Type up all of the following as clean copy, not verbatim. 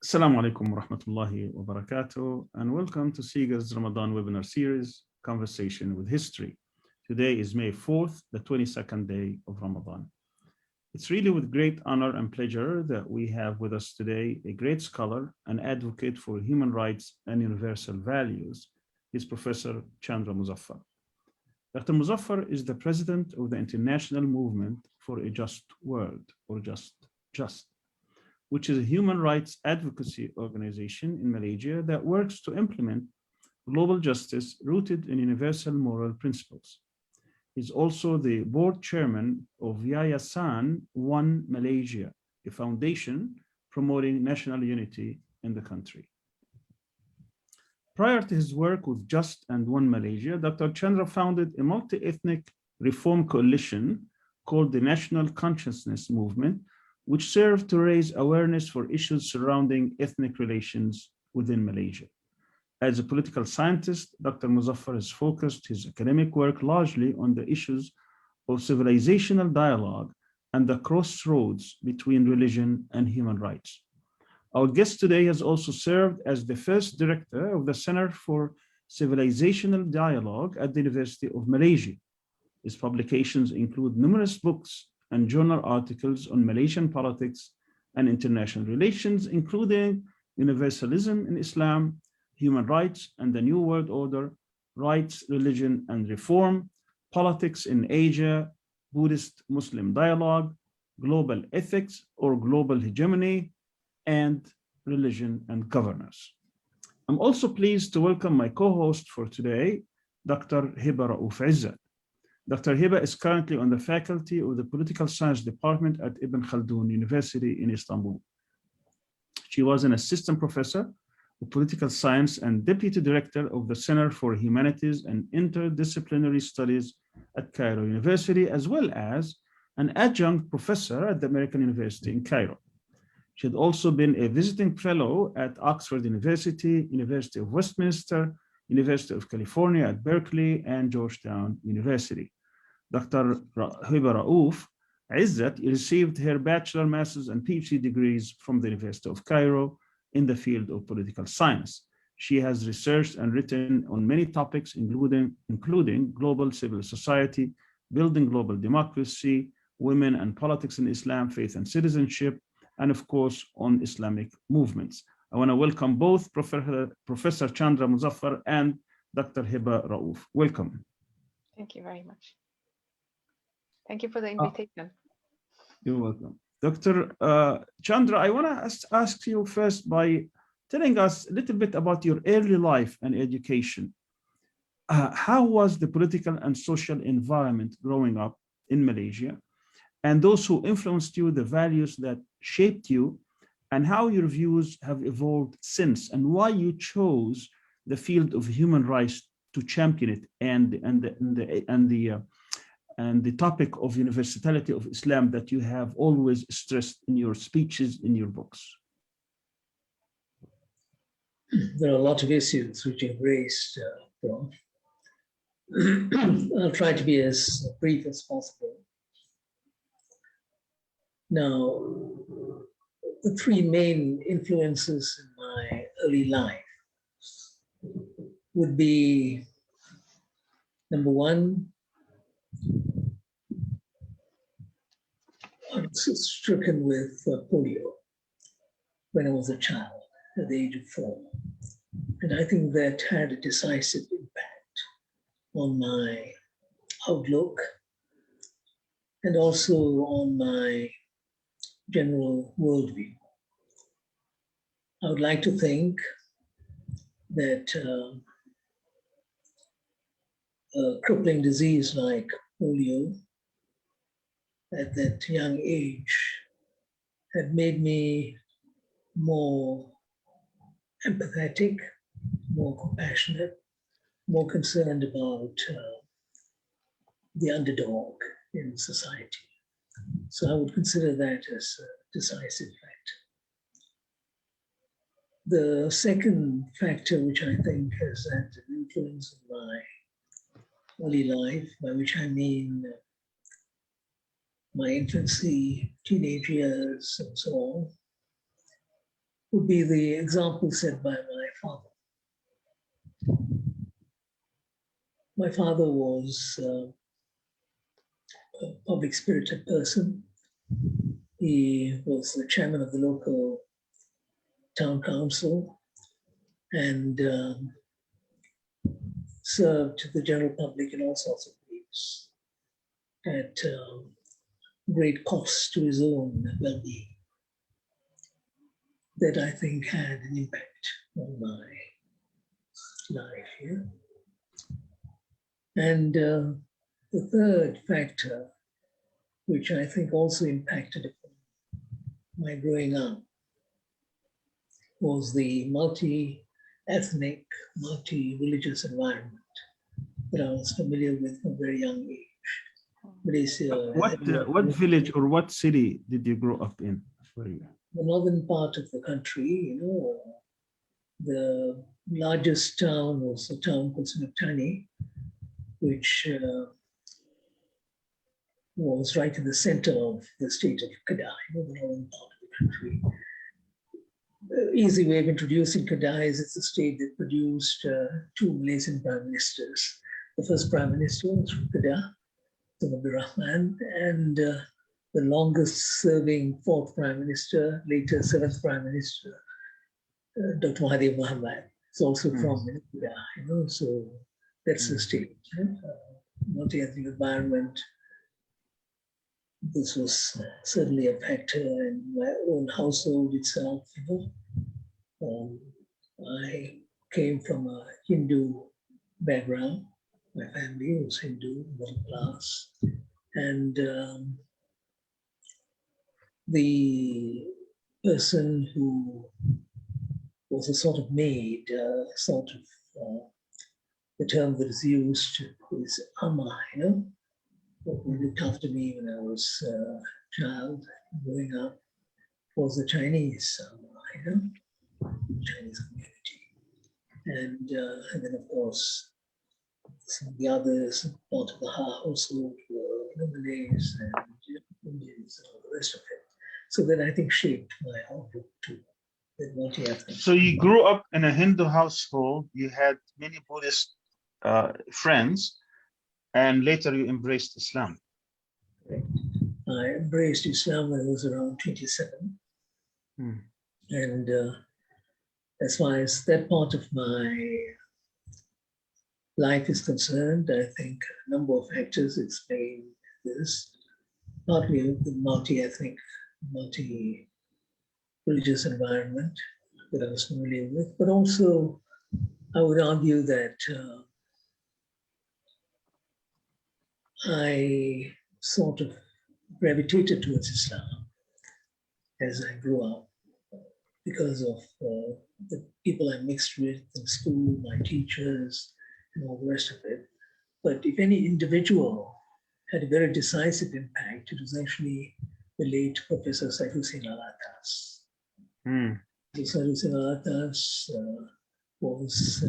Assalamu alaikum wa rahmatullahi wa barakatuh, and welcome to SIGA's Ramadan webinar series, Conversation with History. Today is May 4th, the 22nd day of Ramadan. It's really with great honor and pleasure that we have with us today a great scholar and advocate for human rights and universal values. He's Professor Chandra Muzzafar. Dr. Muzzafar is the president of the International Movement for a Just World, or Just, which is a human rights advocacy organization in Malaysia that works to implement global justice rooted in universal moral principles. He's also the board chairman of Yayasan One Malaysia, a foundation promoting national unity in the country. Prior to his work with Just and One Malaysia, Dr. Chandra founded a multi-ethnic reform coalition called the National Consciousness Movement, which served to raise awareness for issues surrounding ethnic relations within Malaysia. As a political scientist, Dr. Muzzafar has focused his academic work largely on the issues of civilizational dialogue and the crossroads between religion and human rights. Our guest today has also served as the first director of the Center for Civilizational Dialogue at the University of Malaysia. His publications include numerous books and journal articles on Malaysian politics and international relations, including Universalism in Islam, Human Rights and the New World Order, Rights, Religion and Reform, Politics in Asia, Buddhist-Muslim Dialogue, Global Ethics or Global Hegemony, and Religion and Governance. I'm also pleased to welcome my co-host for today, Dr. Hiba Raouf Izzat. Dr. Hiba is currently on the faculty of the Political Science Department at Ibn Khaldun University in Istanbul. She was an assistant professor of political science and deputy director of the Center for Humanities and Interdisciplinary Studies at Cairo University, as well as an adjunct professor at the American University in Cairo. She had also been a visiting fellow at Oxford University, University of Westminster, University of California at Berkeley, and Georgetown University. Dr. Hiba Raouf Izzat received her bachelor, master's, and PhD degrees from the University of Cairo in the field of political science. She has researched and written on many topics, including global civil society, building global democracy, women and politics in Islam, faith and citizenship, and of course, on Islamic movements. I want to welcome both Professor Chandra Muzzafar and Dr. Hiba Raouf. Welcome. Thank you very much. Thank you for the invitation. You're welcome. Dr. Chandra, I want to ask you first by telling us a little bit about your early life and education. How was the political and social environment growing up in Malaysia, and those who influenced you, the values that shaped you, and how your views have evolved since, and why you chose the field of human rights to champion it, and the topic of universality of Islam that you have always stressed in your speeches, in your books? There are a lot of issues which you've raised, Prof. I'll try to be as brief as possible. Now, the three main influences in my early life would be, number one, I was stricken with polio when I was a child at the age of 4. And I think that had a decisive impact on my outlook and also on my general worldview. I would like to think that a crippling disease like polio at that young age had made me more empathetic, more compassionate, more concerned about the underdog in society. So I would consider that as a decisive factor. The second factor, which I think has had an influence on my early life, by which I mean my infancy, teenage years, and so on, would be the example set by my father. My father was a public spirited person. He was the chairman of the local town council and served the general public in all sorts of ways at great cost to his own well-being. That I think had an impact on my life here. And the third factor, which I think also impacted upon my growing up, was the multi-ethnic, multi-religious environment that I was familiar with from a very young age. Malaysia. What village or what city did you grow up in? The northern part of the country, the largest town was a town called Sunatani, which was right in the center of the state of Kedah, the northern part of the country. The easy way of introducing Kedah is it's a state that produced two Malaysian prime ministers. The first prime minister was from Kedah, Abdul Rahman, and the longest serving fourth prime minister, later seventh prime minister, Dr. Mahathir Mohamad. It's also from Kedah, so that's the state. Multi-ethnic environment. This was certainly a factor in my own household itself. I came from a Hindu background. My family was Hindu, middle class, and the person who was a sort of maid, the term that is used is Amma, who looked after me when I was a child growing up, was the Chinese Amma, Chinese community. And then, of course, some of the others, part of the household were Malays and Indians and all the rest of it. So that I think shaped my outlook too. So you grew up in a Hindu household, you had many Buddhist friends, and later you embraced Islam. Right. I embraced Islam when I was around 27. And as far as that part of my life is concerned, I think a number of factors explain this. Partly the multi-ethnic, multi-religious environment that I was familiar with, but also I would argue that I sort of gravitated towards Islam as I grew up because of the people I mixed with in school, my teachers, and all the rest of it. But if any individual had a very decisive impact, it was actually the late Professor Syed Hussein Alatas. Syed Hussein Alatas was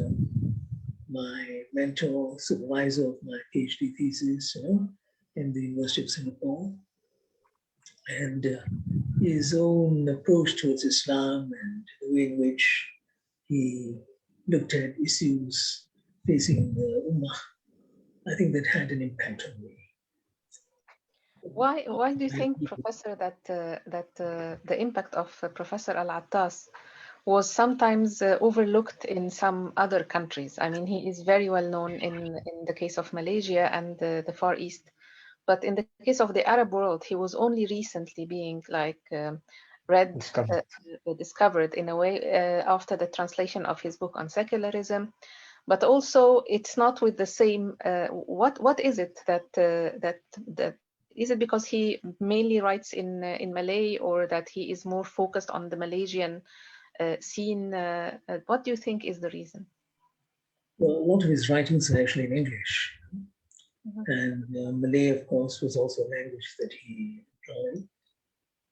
my mentor, supervisor of my PhD thesis, in the University of Singapore. And his own approach towards Islam and the way in which he looked at issues facing the Ummah, I think that had an impact on me. Why do you think, Professor, that the impact of Professor Al-Attas was sometimes overlooked in some other countries? I mean, he is very well known in the case of Malaysia and the Far East, but in the case of the Arab world, he was only recently being discovered in a way after the translation of his book on secularism. But also, it's not with the same. What is it that is it because he mainly writes in Malay, or that he is more focused on the Malaysian scene? What do you think is the reason? Well, a lot of his writings are actually in English. And Malay, of course, was also a language that he employed.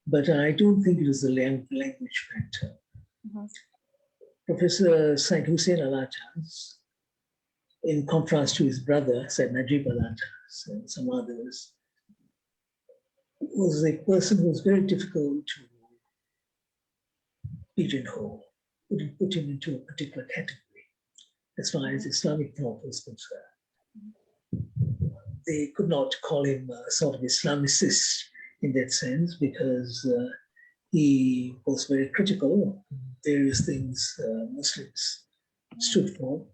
But I don't think it was the language factor. Professor Syed Hussein Alatas, in contrast to his brother, Syed Najib Alatas, and some others, was a person who was very difficult to pigeonhole, wouldn't put him into a particular category as far as Islamic thought was concerned. They could not call him a sort of Islamicist in that sense, because he was very critical of various things Muslims stood for,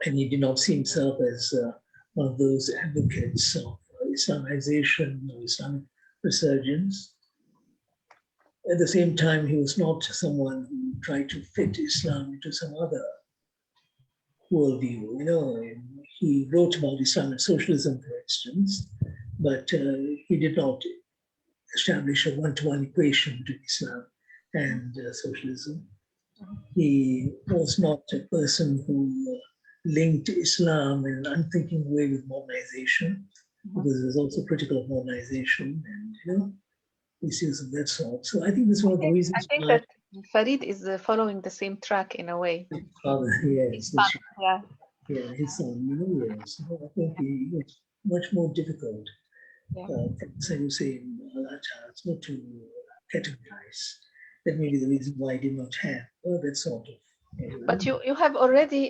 and he did not see himself as one of those advocates of Islamization or Islamic resurgence. At the same time, he was not someone who tried to fit Islam into some other worldview. He wrote about Islam and socialism, for instance, but he did not establish a one-to-one equation between Islam and socialism. He was not a person who linked Islam in an unthinking way with modernization, because he was also critical of modernization and issues of that sort. So I think this is one of the reasons I think that Farid is following the same track in a way. his father, yes, His son, yeah. yeah, his son, yes. I think he was much more difficult. So you say in it's not to categorize. That may be the reason why I did not have that sort of. But you have already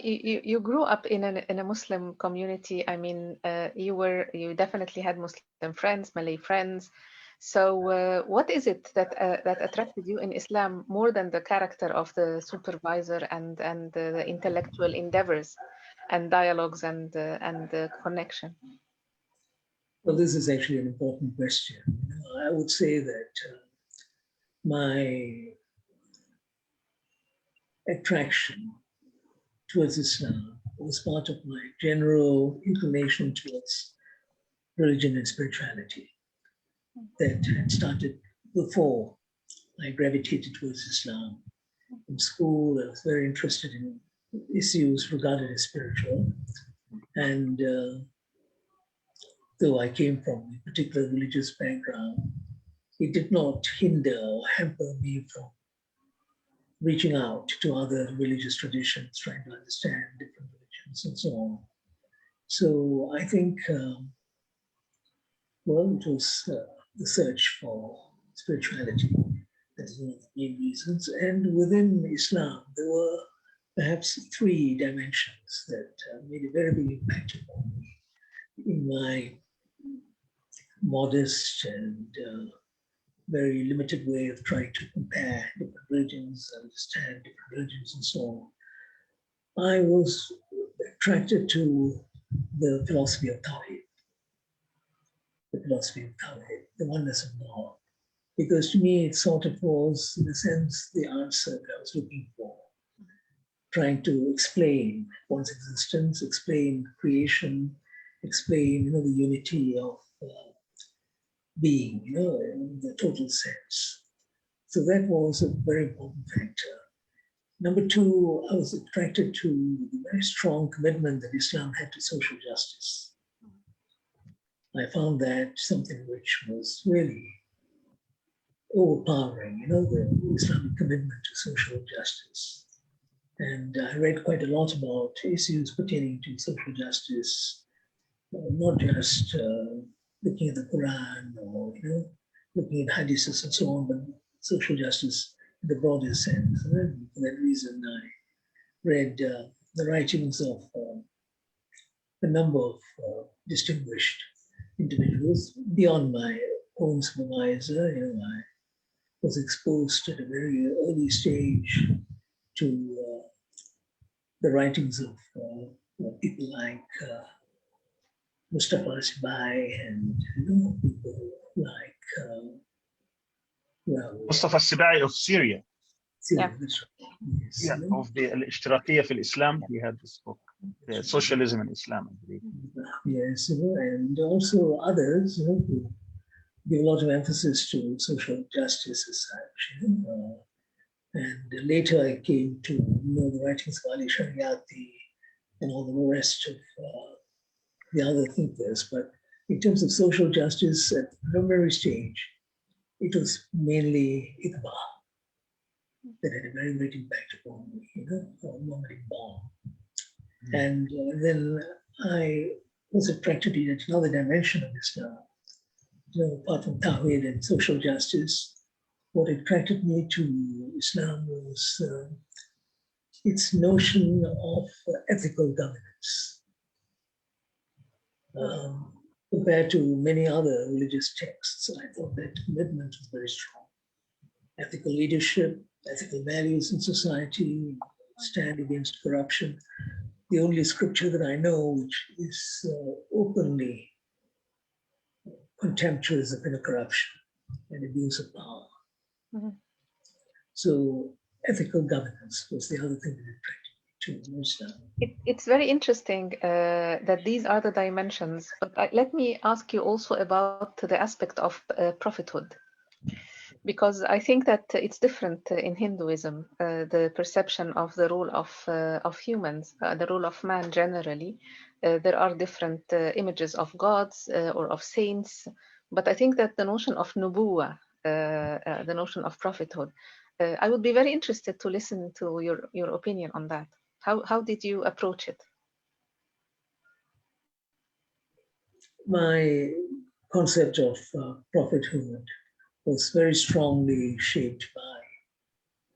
you grew up in a Muslim community. I mean, you definitely had Muslim friends, Malay friends. So what is it that attracted you in Islam more than the character of the supervisor and the intellectual endeavors and dialogues and the connection? Well, this is actually an important question. I would say that my attraction towards Islam was part of my general inclination towards religion and spirituality that had started before I gravitated towards Islam. In school, I was very interested in issues regarded as spiritual. And though I came from a particular religious background, it did not hinder or hamper me from reaching out to other religious traditions, trying to understand different religions and so on. So I think, it was the search for spirituality. That is one of the main reasons. And within Islam, there were perhaps three dimensions that made a very big impact upon me in my modest and very limited way of trying to compare different religions, understand different religions and so on. I was attracted to the philosophy of Tawhid, the oneness of God, because to me it sort of was, in a sense, the answer that I was looking for, trying to explain one's existence, explain creation, explain the unity of being, in the total sense. So that was a very important factor. Number two, I was attracted to the very strong commitment that Islam had to social justice. I found that something which was really overpowering, the Islamic commitment to social justice. And I read quite a lot about issues pertaining to social justice, not just looking at the Quran or looking at hadiths and so on, but social justice in the broader sense. And for that reason, I read the writings of a number of distinguished individuals beyond my own supervisor. I was exposed at a very early stage to the writings of people like Muzzafar.English and people like Muzzafar.English of Syria. Yeah. That's right. Yes, Yeah, of the Al-Ishtirakiyya fil Islam, he had this book, Socialism in Islam, I believe. Yes, and also others who give a lot of emphasis to social justice as such. And later I came to know the writings of Ali Shariati and all the rest of the other thinkers. But in terms of social justice at the preliminary stage, it was mainly Iqbal that had a very great impact upon me, Muhammad Iqbal. And then I was attracted to yet another dimension of Islam. Apart from Tawhid and social justice, what attracted me to Islam was its notion of ethical governance. Compared to many other religious texts, I thought that commitment was very strong. Ethical leadership, ethical values in society, stand against corruption. The only scripture that I know which is openly contemptuous of corruption and abuse of power. Mm-hmm. So ethical governance was the other thing that attracted me to Islam. It's very interesting that these are the dimensions, but let me ask you also about the aspect of prophethood, because I think that it's different in Hinduism, the perception of the role of humans, the role of man generally. There are different images of gods or of saints, but I think that the notion of nubuwa, the notion of prophethood, I would be very interested to listen to your opinion on that. How did you approach it? My concept of prophethood was very strongly shaped by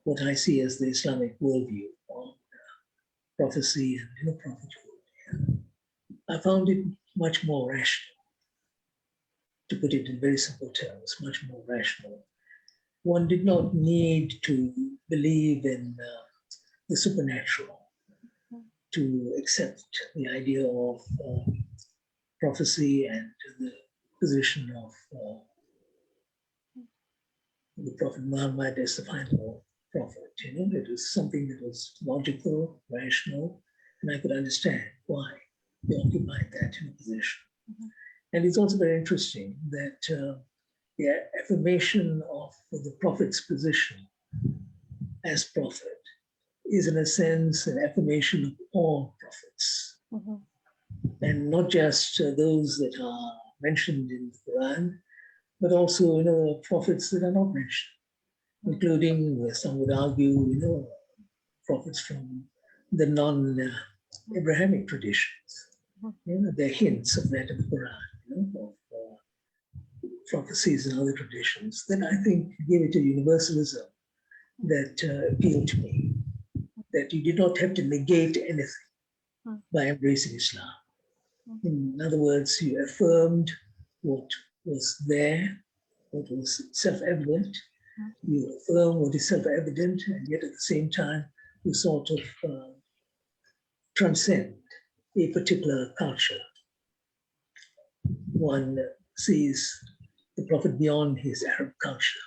what I see as the Islamic worldview on prophecy and prophethood. I found it much more rational, to put it in very simple terms, much more rational. One did not need to believe in the supernatural to accept the idea of prophecy and the position of the Prophet Muhammad as the final prophet. It was something that was logical, rational, and I could understand why they occupied that position. Mm-hmm. And it's also very interesting that the affirmation of the prophet's position as prophet is in a sense an affirmation of all prophets. Mm-hmm. And not just those that are mentioned in the Quran, but also prophets that are not mentioned, including, some would argue, prophets from the non-Abrahamic traditions. There are hints of that in the Quran, of prophecies and other traditions. Then I think give it a universalism that appealed to me, that you did not have to negate anything by embracing Islam. In other words, you affirmed what was there, what was self-evident. You affirm what is self-evident, and yet at the same time, you sort of transcend a particular culture. One sees the Prophet beyond his Arab culture,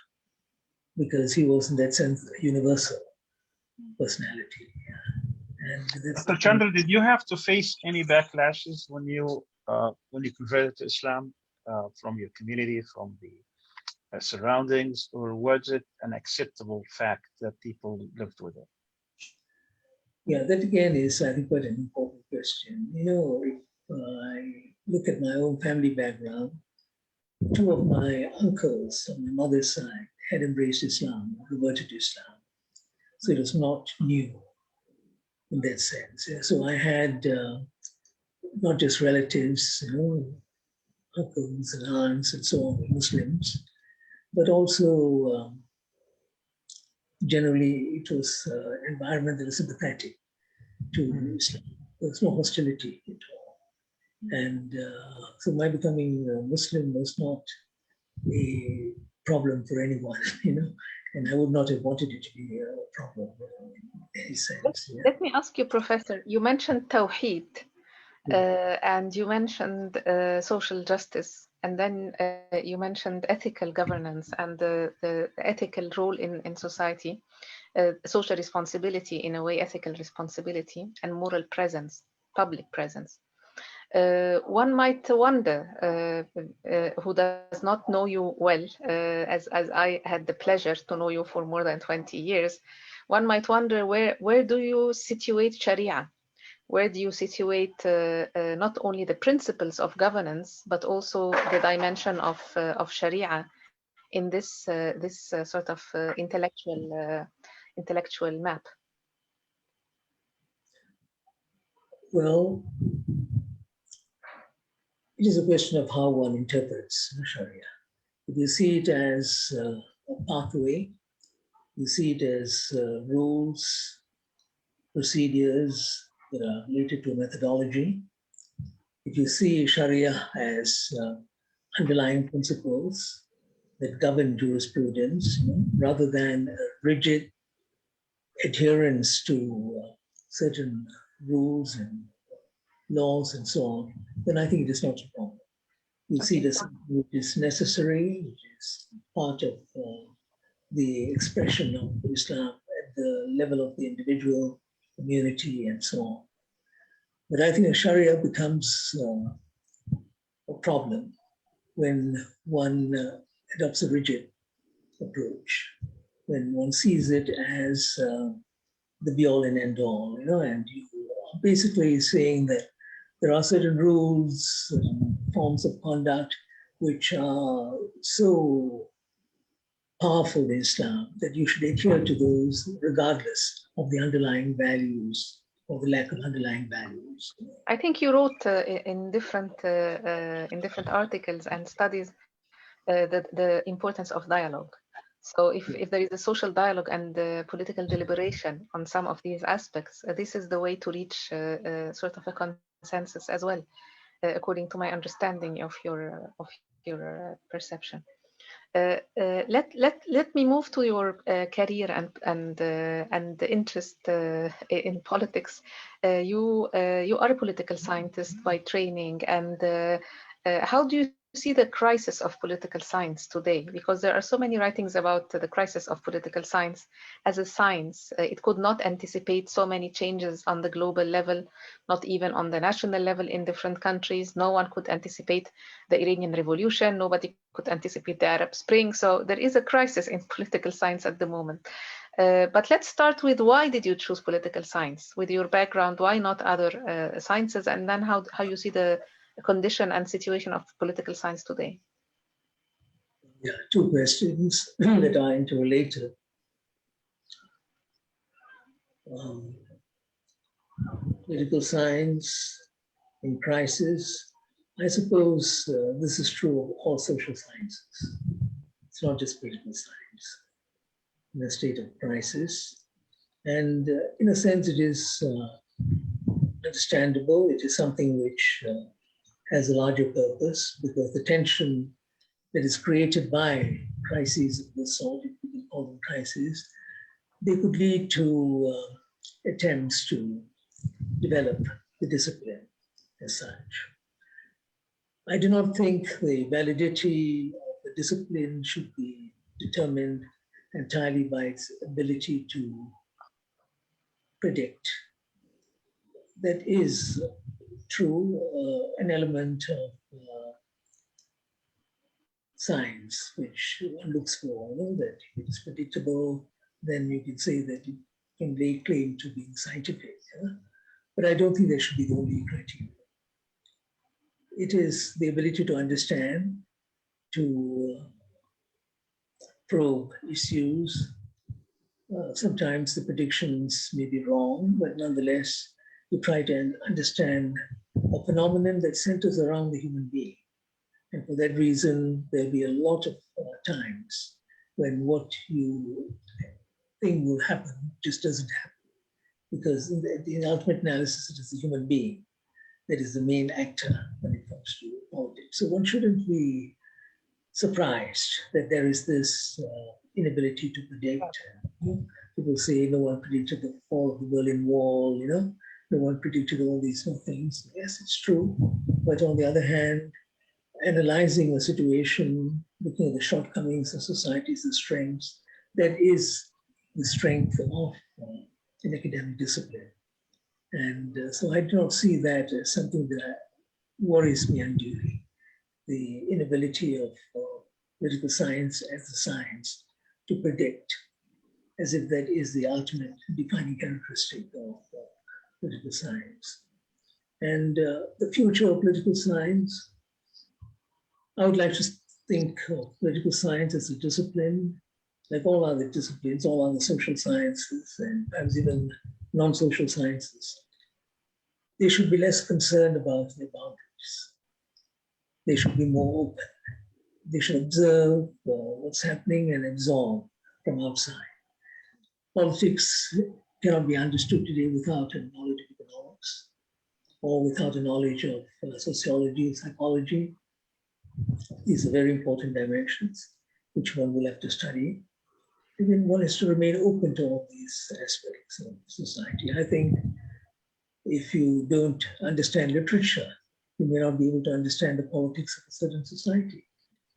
because he was in that sense a universal personality. And Dr. Chandra, did you have to face any backlashes when you converted to Islam from your community, from the surroundings, or was it an acceptable fact that people lived with it? Yeah, that again is, I think, quite an important question. If I look at my own family background, two of my uncles on my mother's side had embraced Islam, converted to Islam. So it was not new in that sense. So I had not just relatives, uncles and aunts and so on, Muslims, but also generally it was an environment that was sympathetic to Islam. There was no hostility at all. And so my becoming a Muslim was not a problem for anyone, and I would not have wanted it to be a problem in any sense. Let me ask you, Professor, you mentioned Tawheed, and you mentioned social justice, and then you mentioned ethical governance and the ethical role in society, social responsibility in a way, ethical responsibility, and moral presence, public presence. One might wonder, who does not know you well, as I had the pleasure to know you for more than 20 years, one might wonder where do you situate Sharia? Where do you situate not only the principles of governance, but also the dimension of Sharia in this sort of intellectual map? Well, it is a question of how one interprets Sharia. If you see it as pathway. You see it as rules, procedures that are related to methodology. If you see Sharia as underlying principles that govern jurisprudence, rather than a rigid adherence to certain rules and laws and so on, then I think it is not a problem. You see it as something which is necessary, which is part of the expression of Islam at the level of the individual, community, and so on. But I think Sharia becomes a problem when one adopts a rigid approach, when one sees it as the be-all and end-all, and you are basically saying that there are certain rules, forms of conduct, which are so powerful in Islam that you should adhere to those regardless of the underlying values or the lack of underlying values. I think you wrote in different articles and studies the importance of dialogue. So if there is a social dialogue and political deliberation on some of these aspects, this is the way to reach sort of a consensus as well, according to my understanding of your perception. Let me move to your career and interest in politics. You are a political scientist by training, and how do you see the crisis of political science today? Because there are so many writings about the crisis of political science as a science. It could not anticipate so many changes on the global level, not even on the national level in different countries. No one could anticipate the Iranian Revolution. Nobody could anticipate the Arab Spring. So there is a crisis in political science at the moment. But let's start with, why did you choose political science? With your background, why not other sciences? And then how you see the condition and situation of political science today? Yeah, two questions that are interrelated. Political science in crisis. I suppose this is true of all social sciences. It's not just political science. In a state of crisis. And in a sense, it is understandable. It is something which has a larger purpose, because the tension that is created by crises of this sort, if we can call them crises, they could lead to attempts to develop the discipline as such. I do not think the validity of the discipline should be determined entirely by its ability to predict. That is true, an element of science, which one looks for, that if it's predictable, then you can say that it can lay claim to being scientific. But I don't think that should be the only criteria. It is the ability to understand, to probe issues. Sometimes the predictions may be wrong, but nonetheless, you try to understand a phenomenon that centers around the human being. And for that reason, there'll be a lot of times when what you think will happen just doesn't happen. Because in the ultimate analysis, it is the human being that is the main actor when it comes to politics. So one shouldn't be surprised that there is this inability to predict. People say no one predicted the fall of the Berlin Wall, no one predicted all these things. Yes, it's true. But on the other hand, analyzing a situation, looking at the shortcomings of societies, the strengths, that is the strength of an academic discipline. And so I do not see that as something that worries me unduly, the inability of political science as a science to predict, as if that is the ultimate defining characteristic of political science. And the future of political science, I would like to think of political science as a discipline, like all other disciplines, all other social sciences, and perhaps even non-social sciences. They should be less concerned about their boundaries. They should be more open. They should observe what's happening and absorb from outside. Politics cannot be understood today without a knowledge of economics or without a knowledge of sociology, psychology. These are very important dimensions which one will have to study. And then one has to remain open to all these aspects of society. I think if you don't understand literature, you may not be able to understand the politics of a certain society.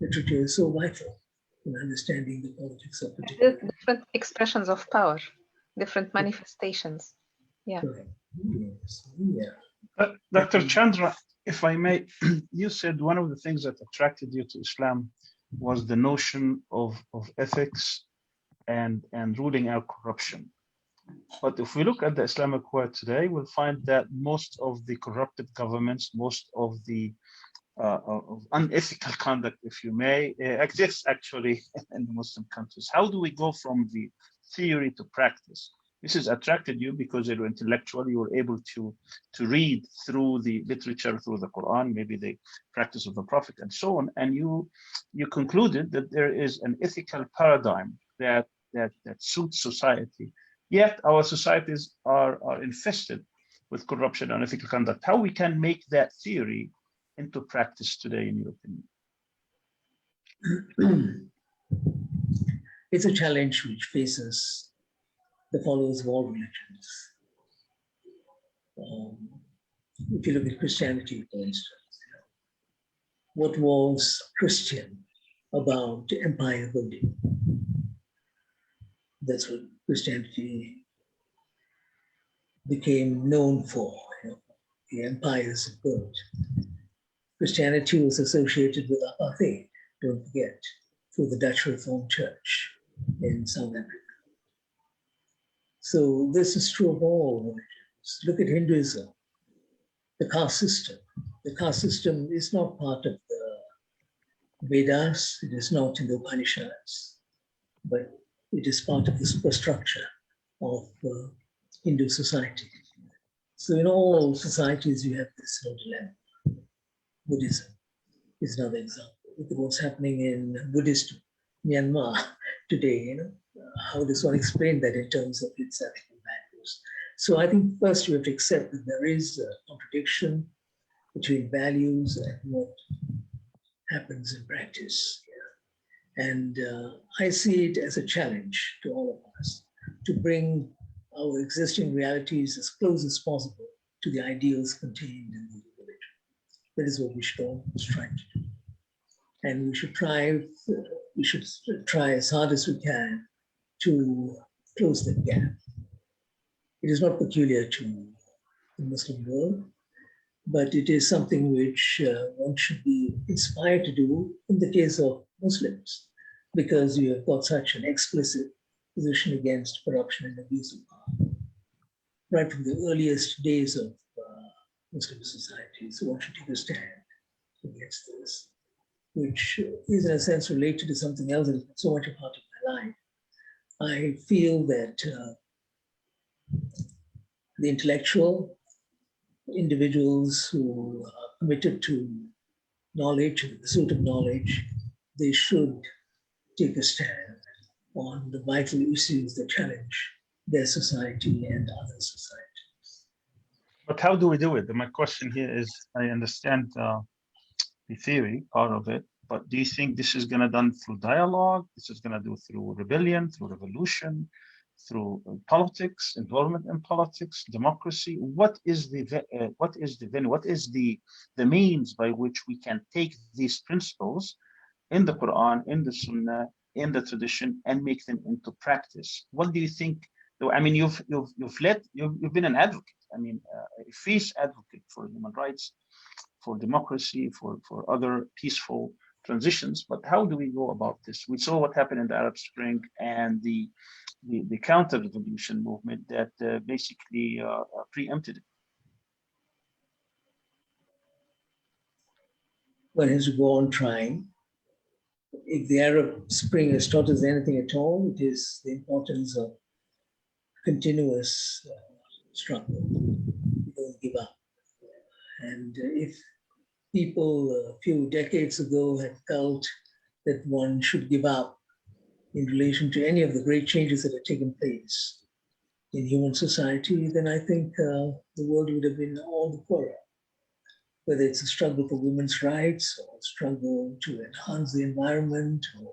Literature is so vital in understanding the politics of particular. Different expressions of power, different manifestations. Yeah. Correct. Yes. Yeah. Dr. Chandra, if I may, you said one of the things that attracted you to Islam was the notion of ethics and ruling out corruption. But if we look at the Islamic world today, we'll find that most of the corrupted governments, most of the of unethical conduct, if you may, exists actually in the Muslim countries. How do we go from the theory to practice? This has attracted you because you're intellectual. You were able to read through the literature, through the Quran, maybe the practice of the Prophet, and so on. And you concluded that there is an ethical paradigm that suits society. Yet our societies are infested with corruption and unethical conduct. How we can make that theory into practice today, in your opinion? It's a challenge which faces the followers of all religions. If you look at Christianity, for instance, what was Christian about empire building? That's what Christianity became known for, the empires it built. Christianity was associated with apartheid, don't forget, through the Dutch Reformed Church in South Africa. So this is true of all religions. Look at Hinduism, the caste system. The caste system is not part of the Vedas, it is not in the Upanishads, but it is part of the superstructure of Hindu society. So in all societies, you have this dilemma. Buddhism is another example. Look at what's happening in Buddhist Myanmar today. How does one explain that in terms of its ethical values? So I think first you have to accept that there is a contradiction between values and what happens in practice. And I see it as a challenge to all of us to bring our existing realities as close as possible to the ideals contained in the religion. That is what we should all strive to do. And we should try as hard as we can to close that gap. It is not peculiar to the Muslim world, but it is something which one should be inspired to do in the case of Muslims, because you have got such an explicit position against corruption and abuse of power. Right from the earliest days of Muslim society, so one should take a stand against this, which is in a sense related to something else that has been so much a part of my life. I feel that the intellectual individuals who are committed to knowledge, the pursuit of knowledge, they should take a stand on the vital issues that challenge their society and other societies. But how do we do it? My question here is, I understand the theory part of it, but do you think this is going to be done through dialogue? This is going to do through rebellion, through revolution, through politics, involvement in politics, democracy? What is the means by which we can take these principles in the Quran, in the Sunnah, in the tradition, and make them into practice? What do you think? I mean, you've been an advocate. I mean, a fierce advocate for human rights, for democracy, for other peaceful transitions. But how do we go about this? We saw what happened in the Arab Spring and the counter-revolution movement that basically preempted it. One has to go on trying. If the Arab Spring has taught us anything at all, it is the importance of continuous struggle. We don't give up. And if people a few decades ago had felt that one should give up in relation to any of the great changes that have taken place in human society, then I think the world would have been all the poorer. Whether it's a struggle for women's rights, or a struggle to enhance the environment, or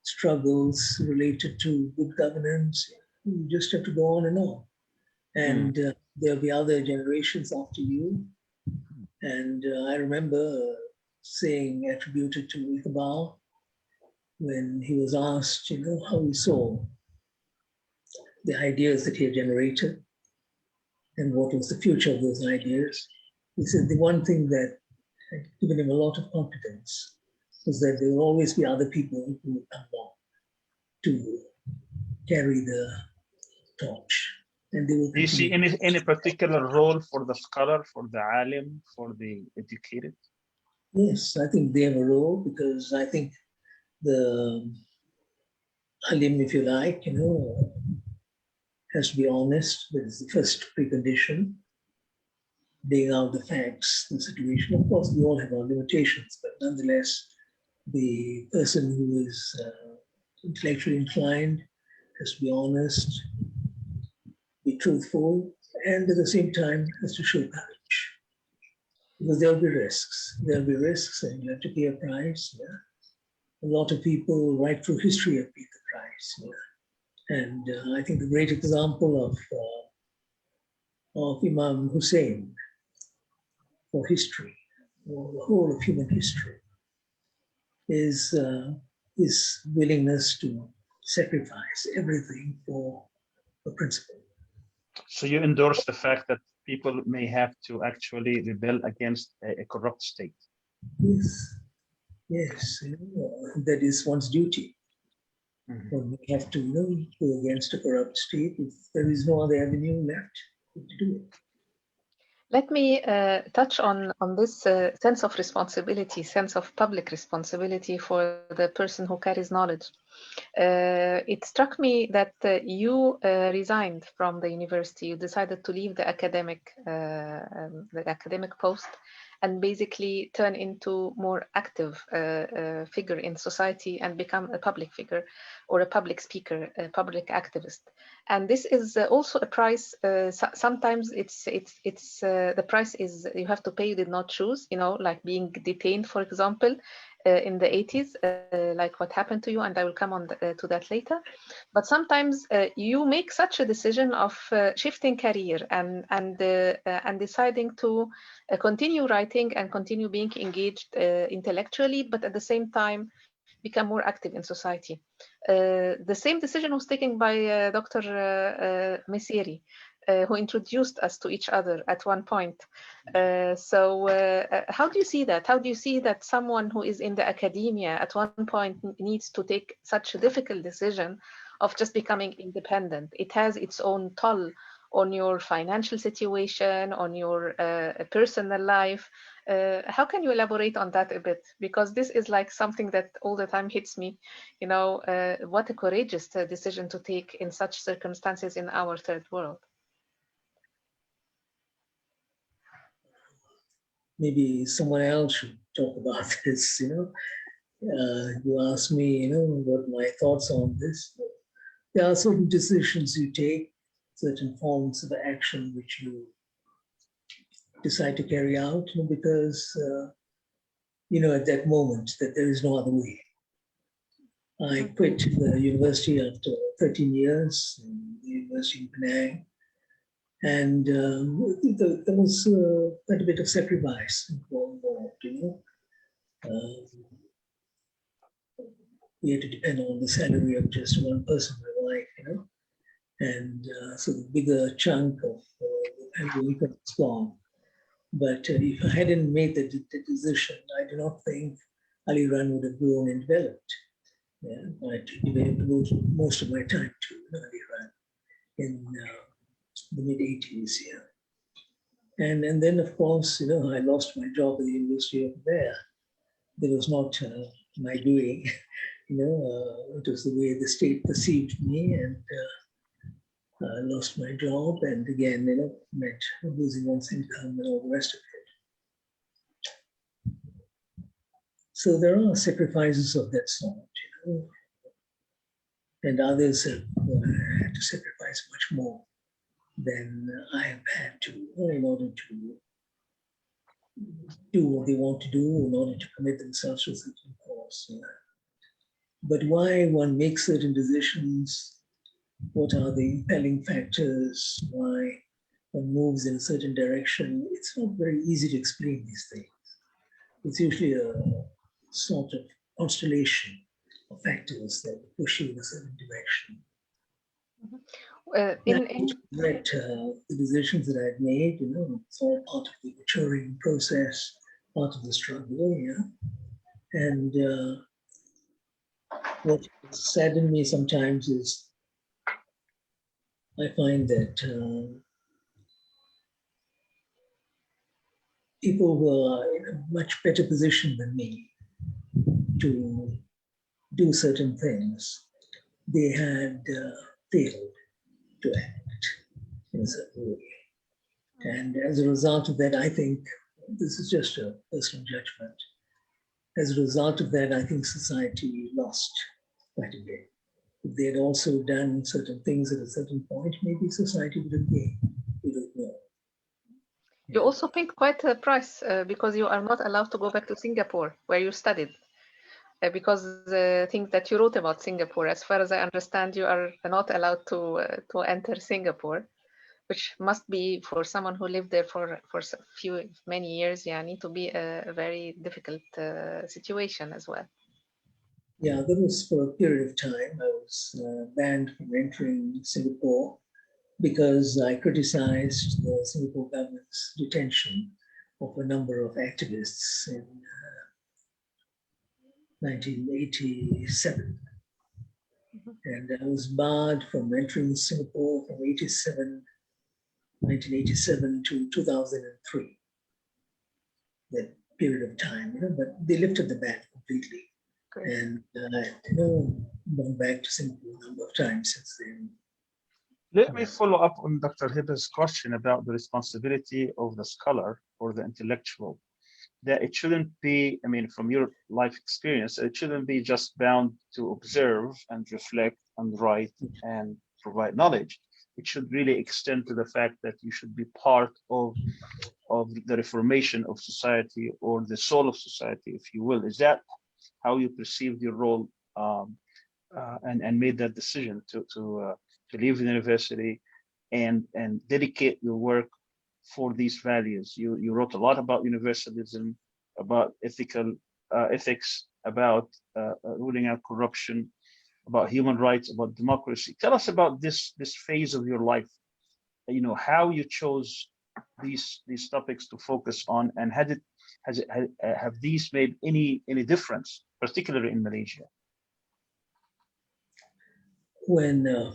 struggles related to good governance, you just have to go on and on. And there'll be other generations after you. And I remember saying, attributed to Iqbal, when he was asked, how he saw the ideas that he had generated and what was the future of those ideas. He said the one thing that had given him a lot of confidence was that there will always be other people who would come along to carry the torch. And they will Do you see any particular role for the scholar, for the alim, for the educated? Yes, I think they have a role, because I think the alim, if you like, has to be honest. That is the first precondition. Laying out the facts, the situation. Of course, we all have our limitations, but nonetheless, the person who is intellectually inclined has to be honest, be truthful, and at the same time has to show courage. Because there'll be risks. There'll be risks, and you have to pay a price. Yeah? A lot of people right through history have paid the price. Yeah? And I think the great example of Imam Hussein for history, or the whole of human history, is his willingness to sacrifice everything for a principle. So you endorse the fact that people may have to actually rebel against a corrupt state? Yes, yes, that is one's duty. One may have to go against a corrupt state if there is no other avenue left to do it. Let me touch on this sense of responsibility, sense of public responsibility for the person who carries knowledge. It struck me that you resigned from the university. You decided to leave the academic post and basically turn into more active figure in society and become a public figure or a public speaker, a public activist. And this is also a price. Sometimes it's the price is you have to pay. You did not choose. Like being detained, for example, in the 80s, like what happened to you, and I will come on to that later. But sometimes you make such a decision of shifting career and deciding to continue writing and continue being engaged intellectually, but at the same time become more active in society. The same decision was taken by Dr. Messeri, who introduced us to each other at one point. So how do you see that? How do you see that someone who is in the academia at one point needs to take such a difficult decision of just becoming independent? It has its own toll on your financial situation, on your personal life. How can you elaborate on that a bit? Because this is like something that all the time hits me. What a courageous decision to take in such circumstances in our third world. Maybe someone else should talk about this. You asked me, what my thoughts on this. There are certain decisions you take, certain forms of action which you decide to carry out, because at that moment that there is no other way. I quit the university after 13 years in the university in Penang, and there was quite a bit of sacrifice involved. We had to depend on the salary of just one person, my wife, and so the bigger chunk of the family income was gone. But if I hadn't made the decision, I do not think Ali Run would have grown and developed. Yeah, I devoted most of my time to Ali Run in the mid 80s. Yeah. And then, of course, I lost my job at the university over there. That was not my doing. It was the way the state perceived me, and I lost my job, and again, meant losing one's income and all the rest of it. So there are sacrifices of that sort, you know, and others have had to sacrifice much more than I have had to in order to do what they want to do, in order to commit themselves to a certain course. You know. But why one makes certain decisions, what are the impelling factors, why one moves in a certain direction, it's not very easy to explain these things. It's usually a sort of constellation of factors that push you in a certain direction. That the decisions that I've made, you know, it's all part of the maturing process, part of the struggle, yeah. And what saddens me sometimes is I find that people who are in a much better position than me to do certain things, they had failed to act in a certain way. And as a result of that, I think, this is just a personal judgment, as a result of that, I think society lost quite a bit. If they had also done certain things at a certain point, maybe society would have gained. We don't know. You also paid quite a price because you are not allowed to go back to Singapore, where you studied. Because the things that you wrote about Singapore, as far as I understand, you are not allowed to enter Singapore, which must be for someone who lived there for many years, need to be a very difficult situation as well. Yeah, that was for a period of time. I was banned from entering Singapore because I criticized the Singapore government's detention of a number of activists in 1987. And I was barred from entering Singapore from 1987 to 2003, that period of time, you know, but they lifted the ban completely. Great. And gone back to Singapore a number of times since then. Let me follow up on Dr. Hiba's question about the responsibility of the scholar or the intellectual. That it shouldn't be, I mean, from your life experience, it shouldn't be just bound to observe and reflect and write and provide knowledge. It should really extend to the fact that you should be part of the reformation of society, or the soul of society, if you will. Is that how you perceived your role and made that decision to leave the university and dedicate your work for these values? You wrote a lot about universalism, about ethics, about ruling out corruption, about human rights, about democracy. Tell us about this phase of your life. You know, how you chose these topics to focus on, and have these made any difference, particularly in Malaysia? When a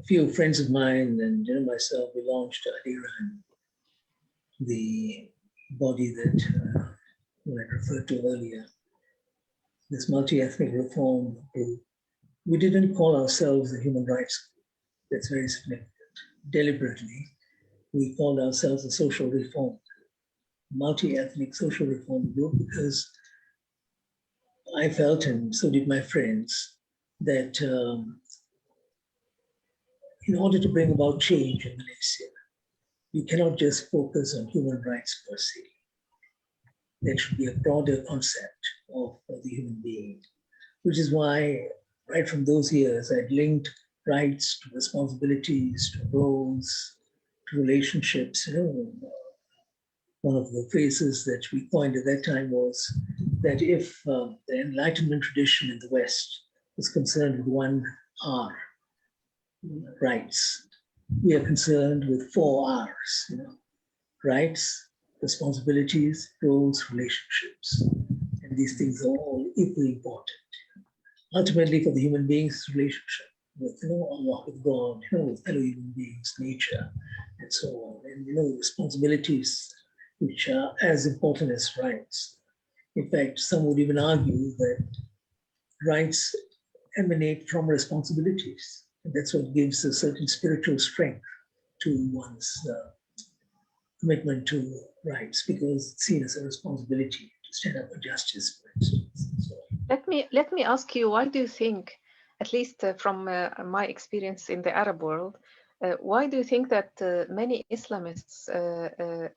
few friends of mine and myself, we launched Adiran, the body that I referred to earlier, this multi-ethnic reform group, we didn't call ourselves a human rights group. That's very significant. Deliberately, we called ourselves a social reform group, multi-ethnic social reform group, because I felt, and so did my friends, that in order to bring about change in Malaysia, you cannot just focus on human rights per se. There should be a broader concept of the human being, which is why right from those years, I'd linked rights to responsibilities, to roles, to relationships. One of the phrases that we coined at that time was that if the Enlightenment tradition in the West was concerned with 1 R, rights, we are concerned with 4 R's, rights, responsibilities, roles, relationships. And these things are all equally important. Ultimately, for the human beings, relationship with Allah, with God, with fellow human beings, nature, and so on. And responsibilities, which are as important as rights. In fact, some would even argue that rights emanate from responsibilities. And that's what gives a certain spiritual strength to one's commitment to rights, because it's seen as a responsibility to stand up for justice, for instance. Let me ask you, why do you think, at least from my experience in the Arab world, why do you think that many Islamists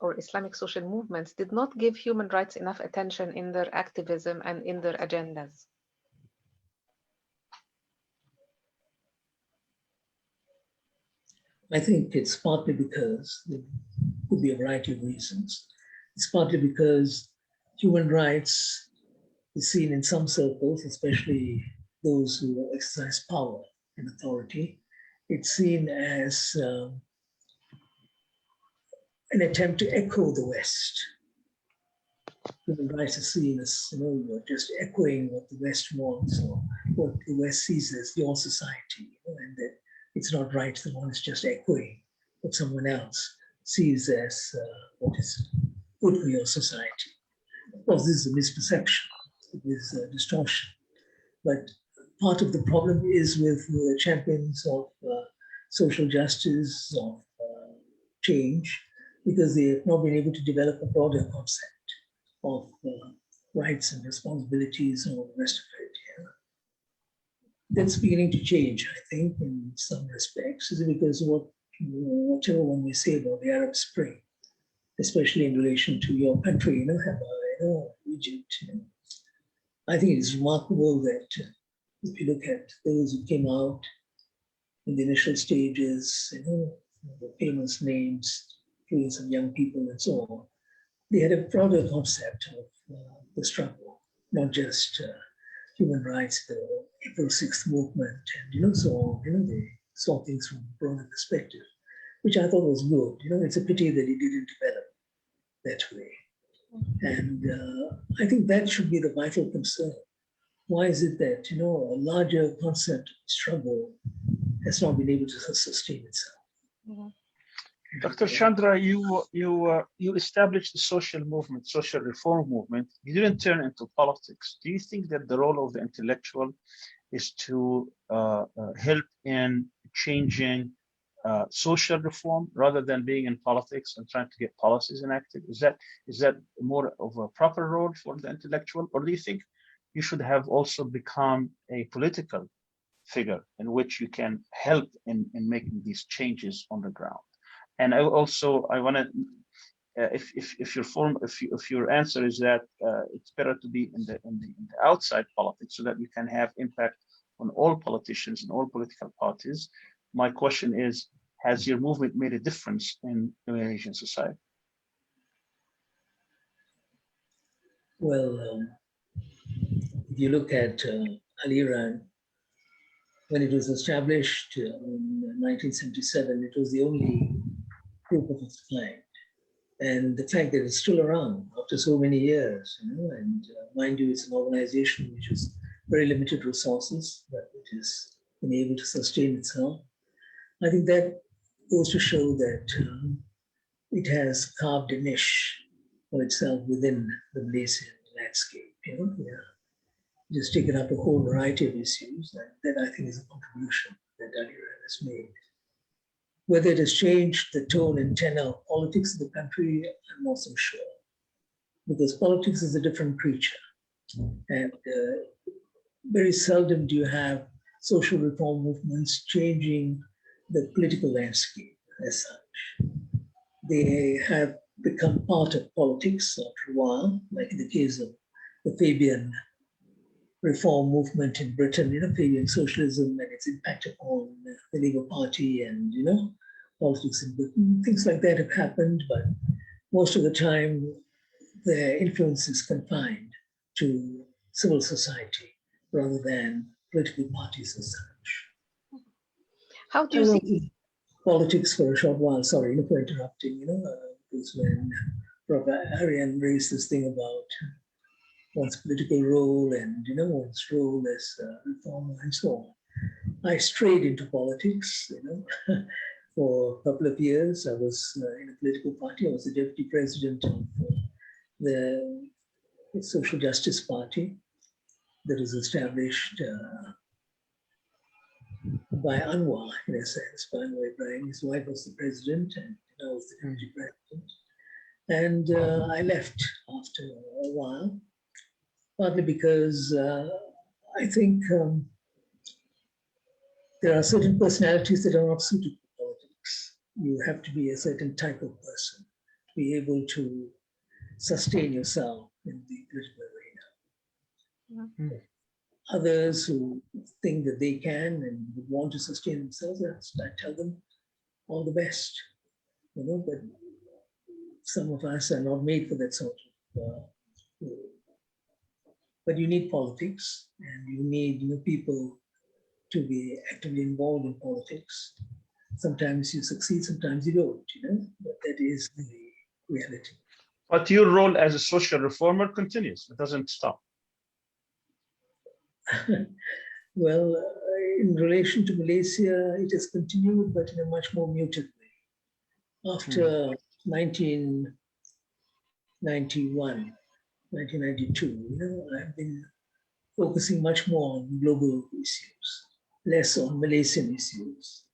or Islamic social movements did not give human rights enough attention in their activism and in their agendas? I think it's partly because there could be a variety of reasons. It's partly because human rights is seen in some circles, especially those who exercise power and authority. It's seen as an attempt to echo the West. Human rights is seen as, you're just echoing what the West wants or what the West sees as your society, and that it's not right that one is just echoing what someone else sees as what is good for your society. Of course, this is a misperception, it is a distortion. But part of the problem is with the champions of social justice, of change, because they have not been able to develop a broader concept of rights and responsibilities and all the rest of it. Yeah. That's beginning to change, I think, in some respects, is because whatever one may say about the Arab Spring, especially in relation to your country, Egypt. I think it's remarkable that if you look at those who came out in the initial stages, the famous names, including some young people and so on, they had a broader concept of the struggle, not just human rights, the April 6th movement, and so on. They saw things from a broader perspective, which I thought was good. It's a pity that it didn't develop that way. And I think that should be the vital concern. Why is it that, a larger concept of struggle has not been able to sustain itself? Mm-hmm. Dr. Chandra, you established the social movement, social reform movement. You didn't turn into politics. Do you think that the role of the intellectual is to help in changing social reform rather than being in politics and trying to get policies enacted? Is that more of a proper role for the intellectual, or do you think you should have also become a political figure in which you can help in making these changes on the ground? And I want to, if your answer is that it's better to be in the outside politics so that you can have impact on all politicians and all political parties, my question is, has your movement made a difference in Indonesian society? Well, if you look at Al-Iran, when it was established in 1977, it was the only group of its kind. And the fact that it's still around after so many years, and mind you, it's an organization which has very limited resources, but it has been able to sustain itself. I think that goes to show that it has carved a niche for itself within the Malaysian landscape. Just taken up a whole variety of issues, and that I think is a contribution that Al-Iran has made. Whether it has changed the tone and tenor of politics of the country, I'm not so sure, because politics is a different creature, and very seldom do you have social reform movements changing the political landscape as such. They have become part of politics after a while, like in the case of the Fabian reform movement in Britain, Fabian socialism and its impact upon the Labour Party and, politics in Britain. Things like that have happened, but most of the time their influence is confined to civil society rather than political parties as such. How do you see politics for a short while? Sorry for interrupting. Because when Prof. Aryan raised this thing about one's political role and one's role as a reformer and so on, I strayed into politics. For a couple of years, I was in a political party. I was the deputy president of the Social Justice Party that was established by Anwar, in a sense, by Anwar Ibrahim. His wife was the president, and I was the deputy president. And I left after a while. partly because I think there are certain personalities that are not suited for politics. You have to be a certain type of person to be able to sustain yourself in the political arena. Mhm. Others who think that they can and would want to sustain themselves, I tell them all the best. But some of us are not made for that sort of role. But you need politics, and you need people to be actively involved in politics. Sometimes you succeed, sometimes you don't, but that is the reality. But your role as a social reformer continues. It doesn't stop. Well, in relation to Malaysia, it has continued, but in a much more muted way. After 1991, 1992, I've been focusing much more on global issues, less on Malaysian issues.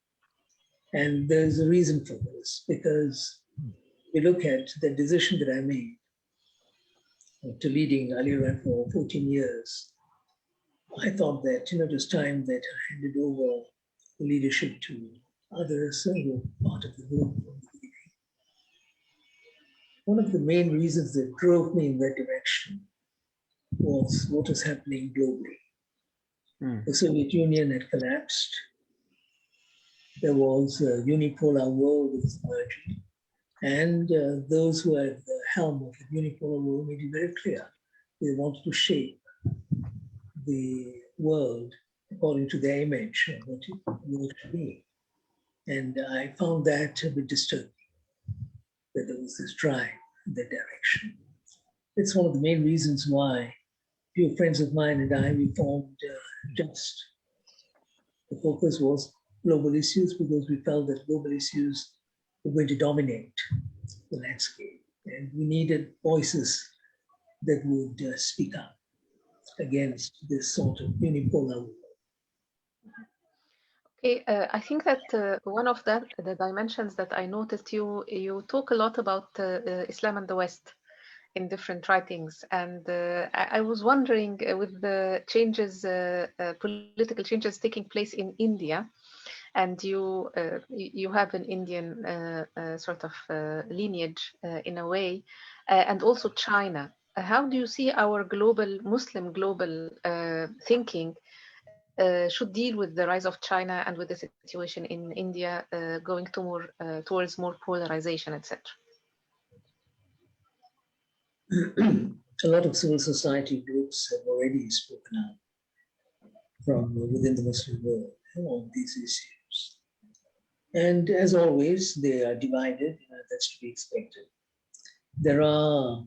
And there's a reason for this, because we look at the decision that I made after leading Aliran for 14 years. I thought that it was time that I handed over the leadership to others who were part of the group from the beginning. One of the main reasons that drove me in that direction was what was happening globally. The Soviet Union had collapsed. There was a unipolar world that was emerging. And those who had the helm of the unipolar world made it very clear they wanted to shape the world according to their image of what it would be. And I found that a bit disturbing, that there was this drive in that direction. It's one of the main reasons why a few friends of mine and I, we formed JUST. The focus was global issues because we felt that global issues were going to dominate the landscape. And we needed voices that would speak up against this sort of unipolar world. Okay, I think that one of the dimensions that I noticed, you talk a lot about Islam and the West in different writings, and I was wondering, with the changes, political changes taking place in India, and you have an Indian sort of lineage in a way, and also China. How do you see our Muslim global thinking should deal with the rise of China and with the situation in India going to towards more polarization, etc.? A lot of civil society groups have already spoken out from within the Muslim world on these issues. And as always, they are divided, that's to be expected. There are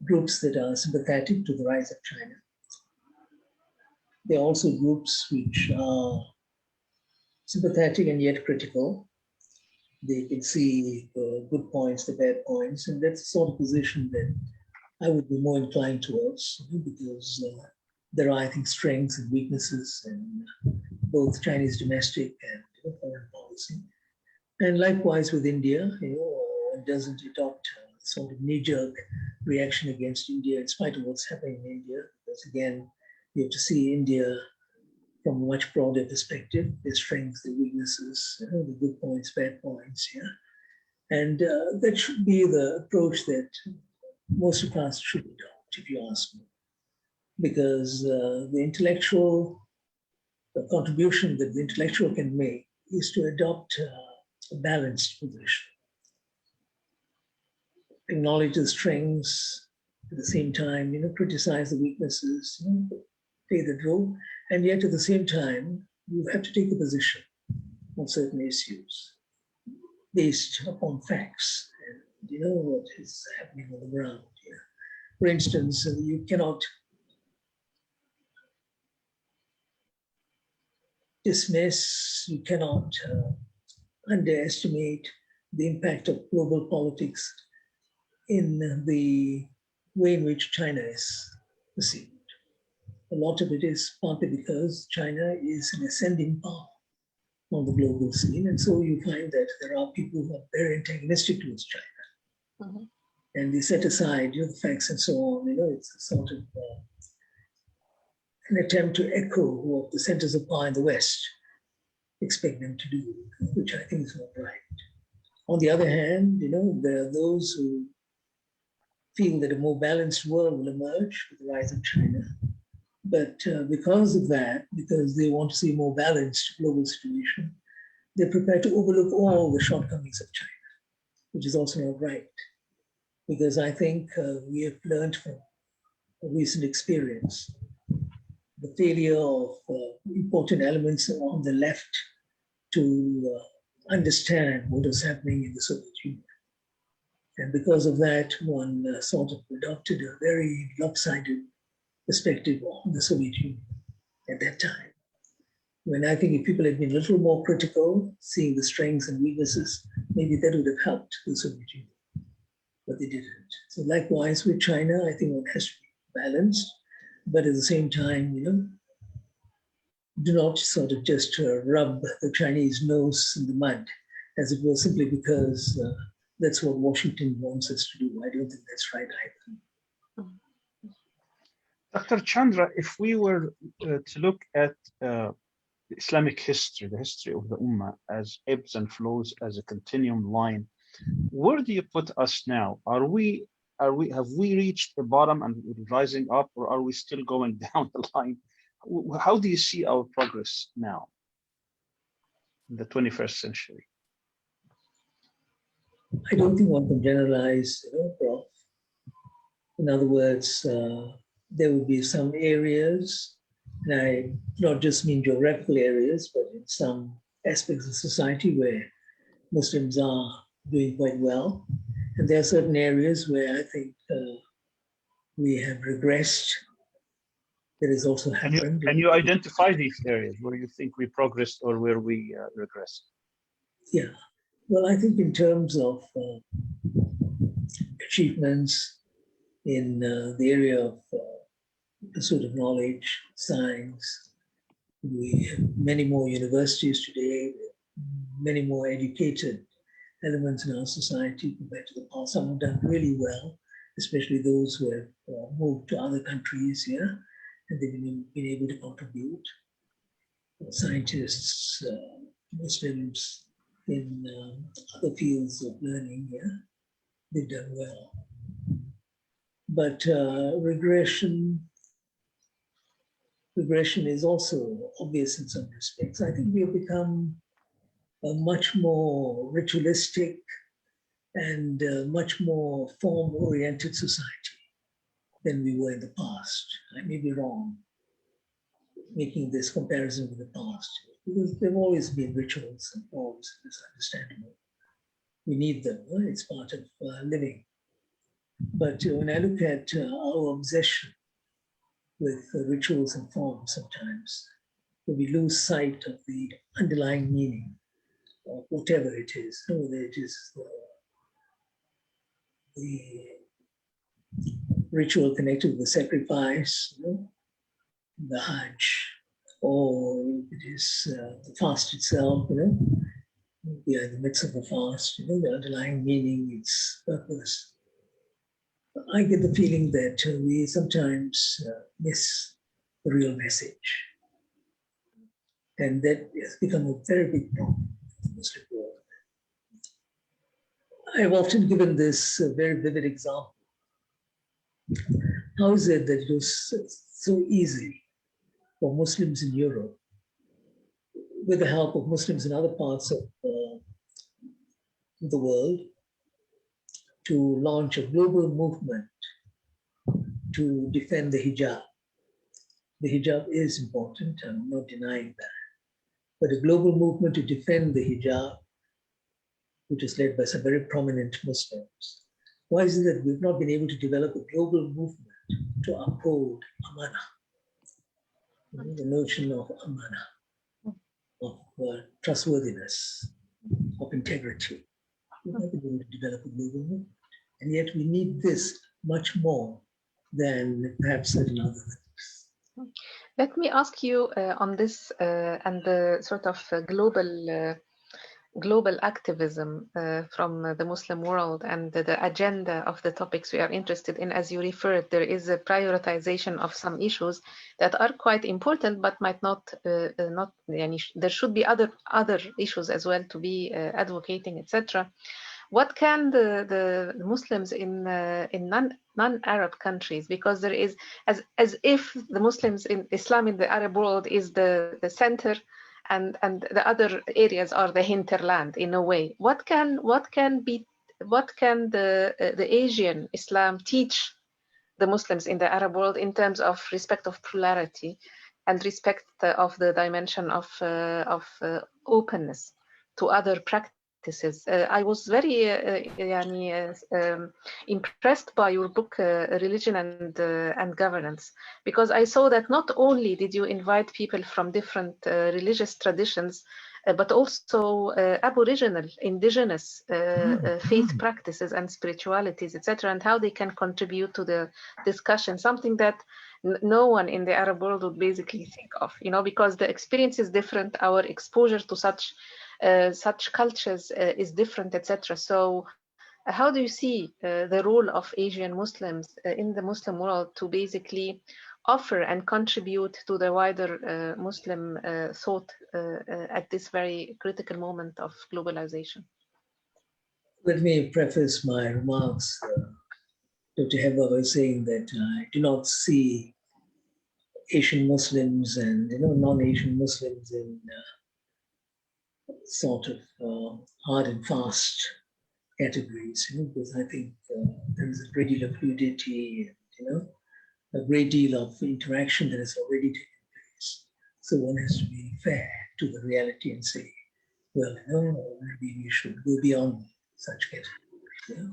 groups that are sympathetic to the rise of China. There are also groups which are sympathetic and yet critical. They can see the good points, the bad points, and that's the sort of position that I would be more inclined towards, because there are, I think, strengths and weaknesses in both Chinese domestic and foreign policy. And likewise with India, one doesn't adopt a sort of knee-jerk reaction against India in spite of what's happening in India, because again, you have to see India from a much broader perspective, their strengths, their weaknesses, the good points, bad points, And that should be the approach that most of us should adopt, if you ask me. Because the intellectual contribution that the intellectual can make is to adopt a balanced position. Acknowledge the strengths, at the same time, criticize the weaknesses, play that role. And yet at the same time, you have to take a position on certain issues based upon facts and what is happening on the ground. For instance, you cannot dismiss, you cannot underestimate the impact of global politics in the way in which China is perceived. A lot of it is partly because China is an ascending power on the global scene. And so you find that there are people who are very antagonistic towards China. And they set aside the facts and so on. It's a sort of an attempt to echo what the centers of power in the West expect them to do, which I think is not right. On the other hand, there are those who feel that a more balanced world will emerge with the rise of China. But because of that, because they want to see a more balanced global situation, they're prepared to overlook all the shortcomings of China, which is also not right. Because I think we have learned from a recent experience the failure of important elements on the left to understand what was happening in the Soviet Union. And because of that, one sort of adopted a very lopsided perspective on the Soviet Union at that time. When I think if people had been a little more critical, seeing the strengths and weaknesses, maybe that would have helped the Soviet Union, but they didn't. So likewise with China, I think one has to be balanced, but at the same time, do not sort of just rub the Chinese nose in the mud, as it were, simply because that's what Washington wants us to do. I don't think that's right either. Dr. Chandra, if we were to look at the Islamic history, the history of the Ummah as ebbs and flows, as a continuum line, where do you put us now? Have we reached the bottom and rising up, or are we still going down the line? How do you see our progress now in the 21st century? I don't think one can generalize, Prof. In other words, there will be some areas, and I do not just mean geographical areas, but in some aspects of society where Muslims are doing quite well. And there are certain areas where I think we have regressed. That has also happened. Can you identify these areas where you think we progressed or where we regressed? Yeah. Well, I think in terms of achievements in the area of pursuit of knowledge, science, we have many more universities today, many more educated elements in our society compared to the past. Some have done really well, especially those who have moved to other countries, and they've been able to contribute. Scientists, Muslims in other fields of learning, they've done well. But regression is also obvious in some respects. I think we have become a much more ritualistic and much more form-oriented society than we were in the past. I may be wrong making this comparison with the past, because there have always been rituals and forms, it's understandable. We need them, it's part of living. But when I look at our obsession with rituals and forms sometimes, we lose sight of the underlying meaning of whatever it is, whether it is the ritual connected with the sacrifice, the Hajj, or it is the fast itself, we are in the midst of a fast, the underlying meaning, its purpose. I get the feeling that we sometimes miss the real message. And that has become a very big problem in the Muslim world. I've often given this very vivid example. How is it that it was so easy for Muslims in Europe, with the help of Muslims in other parts of the world, to launch a global movement to defend the hijab? The hijab is important, I'm not denying that. But a global movement to defend the hijab, which is led by some very prominent Muslims. Why is it that we've not been able to develop a global movement to uphold amana? The notion of amana, of trustworthiness, of integrity. We've not been able to develop a global movement. And yet we need this much more than perhaps certain other things. Let me ask you on this and the sort of global global activism from the Muslim world and the agenda of the topics we are interested in. As you referred, there is a prioritization of some issues that are quite important, but might not, there should be other issues as well to be advocating, etc. What can the Muslims in non-Arab countries, because there is, as if the Muslims in Islam in the Arab world is the center, and the other areas are the hinterland in a way. What can the Asian Islam teach the Muslims in the Arab world in terms of respect of plurality and respect of the dimension of openness to other practices? I was very impressed by your book, Religion and Governance, because I saw that not only did you invite people from different religious traditions, but also Aboriginal, indigenous faith practices and spiritualities, etc., and how they can contribute to the discussion, something that no one in the Arab world would basically think of, because the experience is different, our exposure to such cultures is different, etc. So how do you see the role of Asian Muslims in the Muslim world to basically offer and contribute to the wider Muslim thought at this very critical moment of globalization? Let me preface my remarks, Dr. Heba, by saying that I do not see Asian Muslims and non-Asian Muslims in sort of hard and fast categories, because I think there is a great deal of fluidity and a great deal of interaction that has already taken place. So one has to be fair to the reality and say, well, maybe we should go beyond such categories.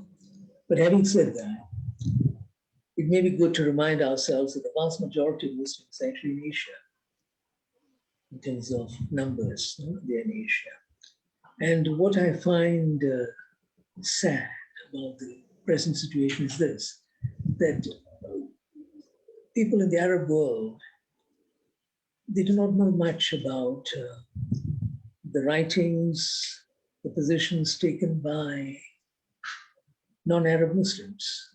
But having said that, it may be good to remind ourselves that the vast majority of Muslims are actually in Asia, in terms of numbers, they're in Asia. And what I find sad about the present situation is this, that people in the Arab world, they do not know much about the writings, the positions taken by non-Arab Muslims,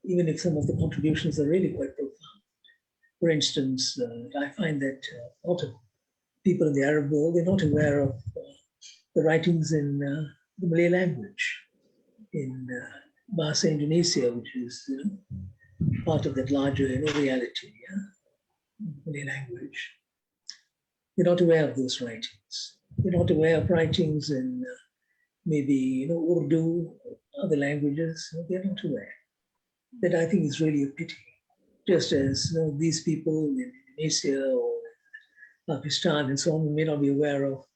even if some of the contributions are really quite profound. For instance, I find that a lot of people in the Arab world, they're not aware of the writings in the Malay language, in Bahasa Indonesia, which is part of that larger reality, Malay language. They're not aware of those writings. They're not aware of writings in maybe Urdu, other languages. They're not aware. That I think is really a pity. Just as these people in Indonesia or Pakistan and so on may not be aware of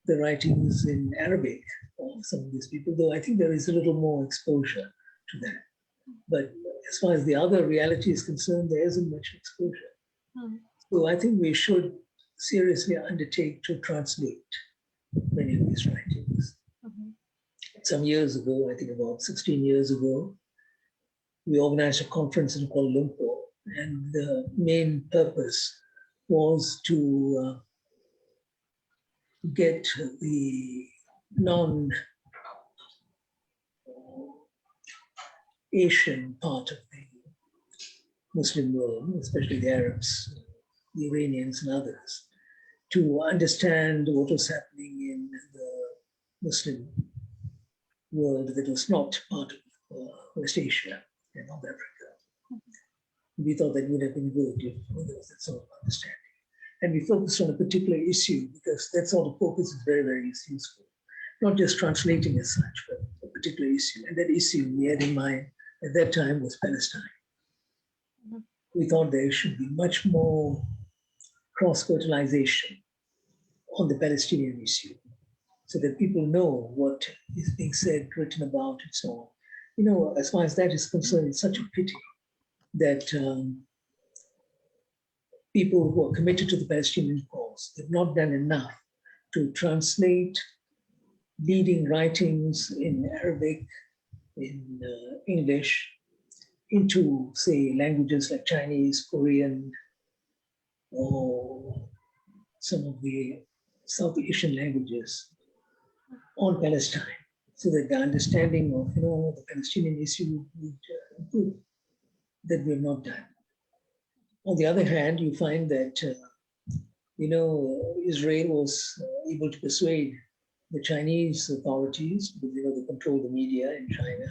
the writings in Arabic of some of these people, though I think there is a little more exposure to that. But as far as the other reality is concerned, there isn't much exposure. So I think we should seriously undertake to translate many of these writings. Some years ago, I think about 16 years ago, we organized a conference in Kuala Lumpur, and the main purpose was to get the non-Asian part of the Muslim world, especially the Arabs, the Iranians and others, to understand what was happening in the Muslim world that was not part of West Asia and North Africa. We thought that would have been good if there was that sort of understanding. And we focused on a particular issue because that sort of focus is very, very useful. Not just translating as such, but a particular issue. And that issue we had in mind at that time was Palestine. We thought there should be much more cross-fertilization on the Palestinian issue so that people know what is being said, written about, and so on. As far as that is concerned, it's such a pity that people who are committed to the Palestinian cause have not done enough to translate leading writings in Arabic, in English, into, say, languages like Chinese, Korean, or some of the South Asian languages on Palestine, so that the understanding of the Palestinian issue would improve. That we have not done. On the other hand, you find that Israel was able to persuade the Chinese authorities, because they control the media in China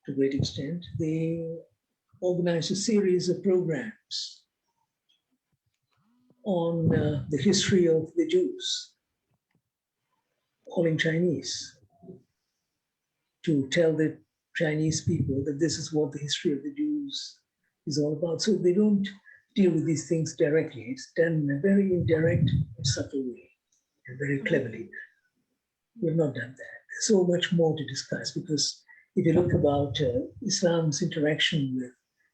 to a great extent. They organized a series of programs on the history of the Jews, calling Chinese, to tell the Chinese people that this is what the history of the Jews is all about. So they don't deal with these things directly. It's done in a very indirect and subtle way, and very cleverly. We have not done that. There's so much more to discuss, because if you look about Islam's interaction with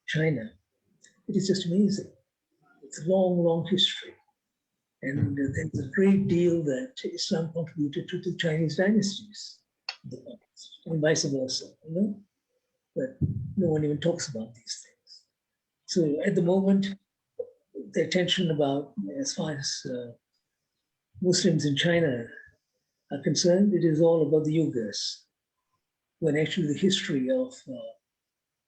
China, it is just amazing. It's a long, long history. And there's a great deal that Islam contributed to the Chinese dynasties, and vice versa, But no one even talks about these things. So at the moment, the attention about, as far as Muslims in China are concerned, it is all about the Uyghurs, when actually the history of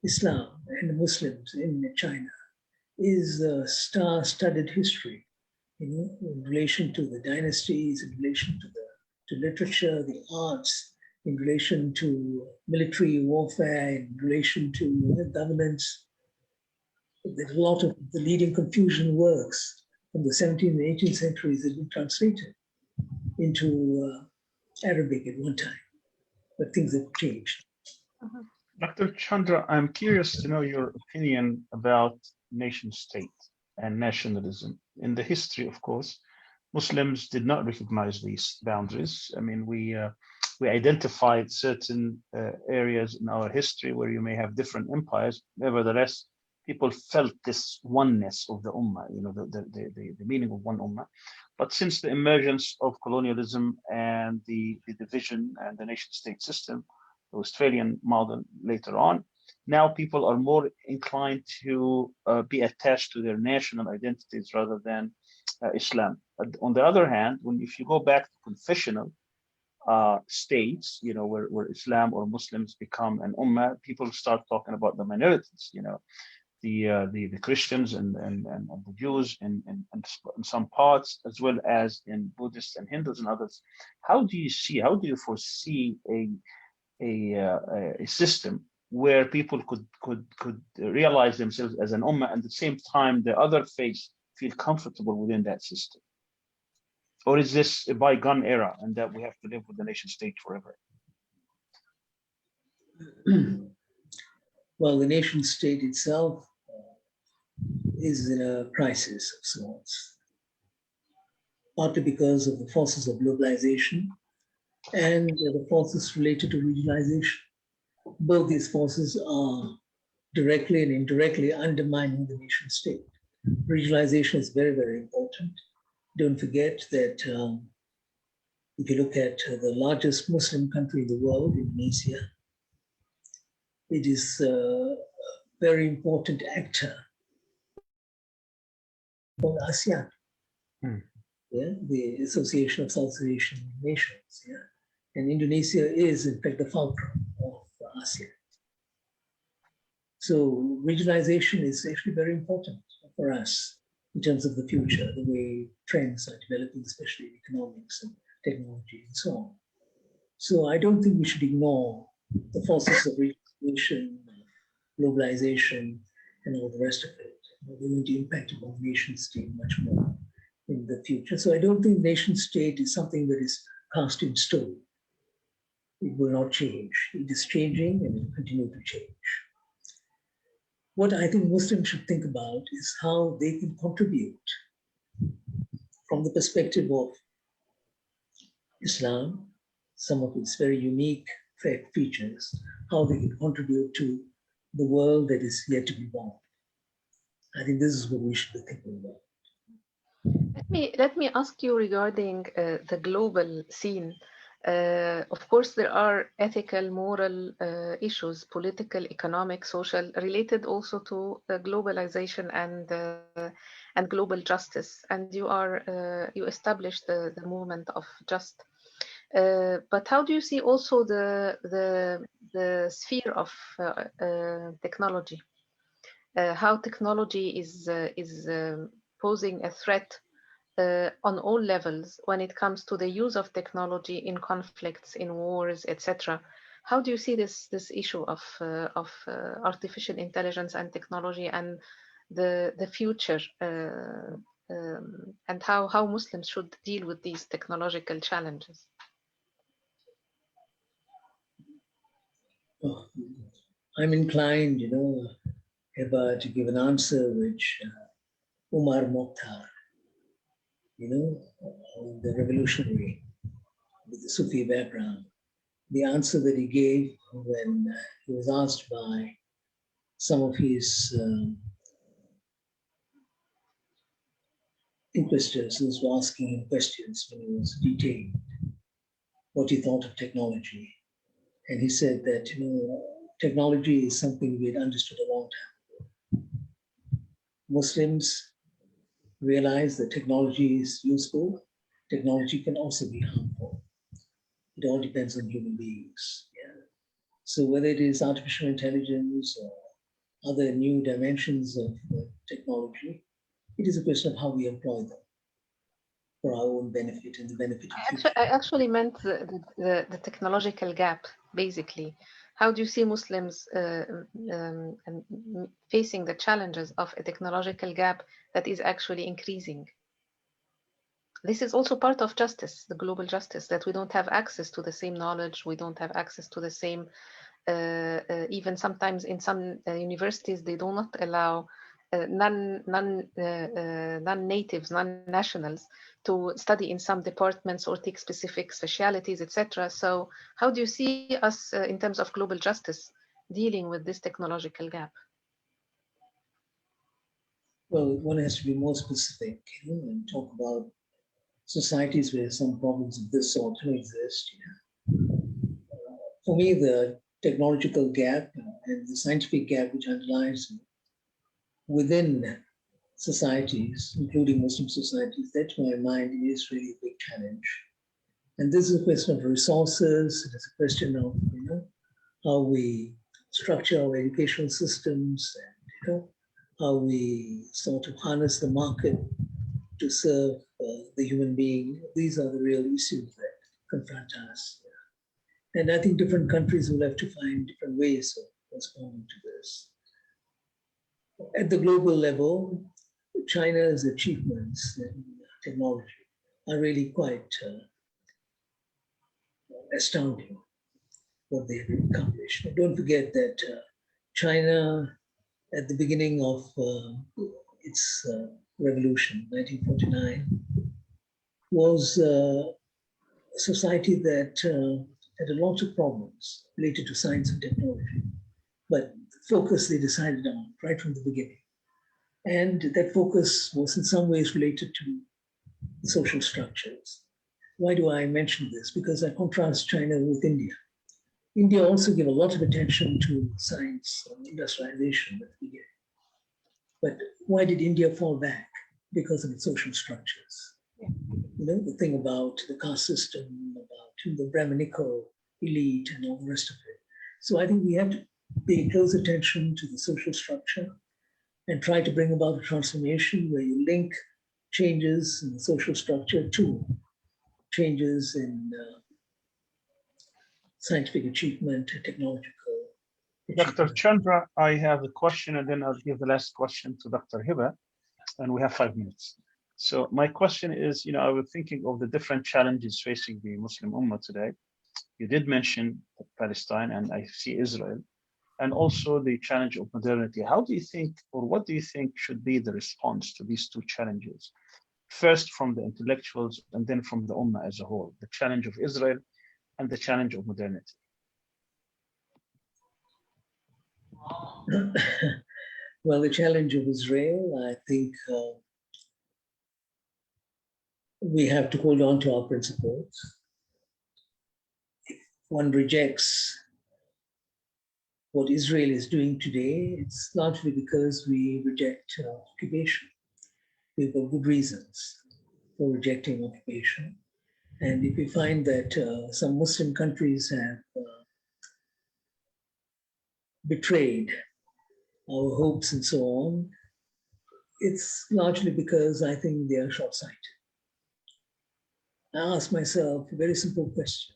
Islam and the Muslims in China is a star-studded history, in relation to the dynasties, in relation to literature, the arts, in relation to military warfare, in relation to governance. There's a lot of the leading Confucian works from the 17th and 18th centuries that have been translated into Arabic at one time, but things have changed. Dr. Chandra, I'm curious to know your opinion about nation state and nationalism. In the history, of course, Muslims did not recognize these boundaries. I mean, we identified certain areas in our history where you may have different empires. Nevertheless, people felt this oneness of the ummah, the meaning of one ummah. But since the emergence of colonialism and the division and the nation state system, the Australian model later on, now people are more inclined to be attached to their national identities rather than Islam. But on the other hand, if you go back to confessional states, where Islam or Muslims become an ummah, people start talking about the minorities, the Christians and the Jews in some parts, as well as in Buddhists and Hindus and others. How do you foresee a system where people could realize themselves as an ummah, and at the same time the other faiths feel comfortable within that system? Or is this a bygone era and that we have to live with the nation state forever? Well, the nation state itself is in a crisis of sorts, partly because of the forces of globalization and the forces related to regionalization. Both these forces are directly and indirectly undermining the nation state. Regionalization is very, very important. Don't forget that if you look at the largest Muslim country in the world, Indonesia, it is a very important actor for ASEAN, the Association of South Asian Nations. And Indonesia is, in fact, the fulcrum of ASEAN. So regionalization is actually very important for us in terms of the future, the way trends are developing, especially in economics and technology and so on. So I don't think we should ignore the forces of regionalization, globalization, and all the rest of it. They're going to impact upon nation state much more in the future. So I don't think nation state is something that is cast in stone. It will not change. It is changing and it will continue to change. What I think Muslims should think about is how they can contribute from the perspective of Islam, some of its very unique features, how they can contribute to the world that is yet to be born. I think this is what we should be thinking about. Let me ask you regarding the global scene. Of course, there are ethical, moral issues, political, economic, social, related also to globalization and global justice. And you established the movement of JUST. But how do you see also the sphere of technology? How technology is posing a threat on all levels when it comes to the use of technology in conflicts, in wars, etc. How do you see this issue of artificial intelligence and technology and the future, and how Muslims should deal with these technological challenges? Oh, I'm inclined, Eba, to give an answer which Umar Mokhtar, the revolutionary with the Sufi background, the answer that he gave when he was asked by some of his inquisitors who were asking him questions when he was detained, what he thought of technology. And he said that, technology is something we had understood a long time ago. Muslims realize that technology is useful. Technology can also be harmful. It all depends on human beings. Yeah. So whether it is artificial intelligence or other new dimensions of technology, it is a question of how we employ them for our own benefit and the benefit of future. I actually meant the technological gap, basically. How do you see Muslims facing the challenges of a technological gap that is actually increasing? This is also part of justice, the global justice, that we don't have access to the same knowledge, we don't have access to the same, even sometimes in some universities, they do not allow non-natives, non-nationals to study in some departments or take specific specialities, etc. So how do you see us in terms of global justice dealing with this technological gap? Well, one has to be more specific, and talk about societies where some problems of this sort do exist. For me, the technological gap and the scientific gap which underlies within societies, including Muslim societies, that to my mind is really a big challenge. And this is a question of resources. It is a question of how we structure our educational systems, and how we sort of harness the market to serve the human being. These are the real issues that confront us. And I think different countries will have to find different ways of responding to this. At the global level, China's achievements in technology are really quite astounding, what they have accomplished. And don't forget that China, at the beginning of its revolution, 1949, was a society that had a lot of problems related to science and technology, but the focus they decided on right from the beginning. And that focus was in some ways related to the social structures. Why do I mention this? Because I contrast China with India. India also gave a lot of attention to science and industrialization at the beginning. But why did India fall back? Because of its social structures. The thing about the caste system, about the Brahminical elite and all the rest of it. So I think we have to pay close attention to the social structure and try to bring about a transformation where you link changes in the social structure to changes in scientific achievement and technological achievement. Dr. Chandra, I have a question, and then I'll give the last question to Dr. Hiba, and we have 5 minutes. So my question is, I was thinking of the different challenges facing the Muslim Ummah today. You did mention Palestine, and I see Israel, and also the challenge of modernity. How do you think, or what do you think should be the response to these two challenges? First from the intellectuals, and then from the Ummah as a whole, the challenge of Israel and the challenge of modernity. Well, the challenge of Israel, I think we have to hold on to our principles. If one rejects what Israel is doing today, it's largely because we reject occupation. We've got good reasons for rejecting occupation. And if we find that some Muslim countries have betrayed our hopes and so on, it's largely because I think they are short-sighted. I ask myself a very simple question.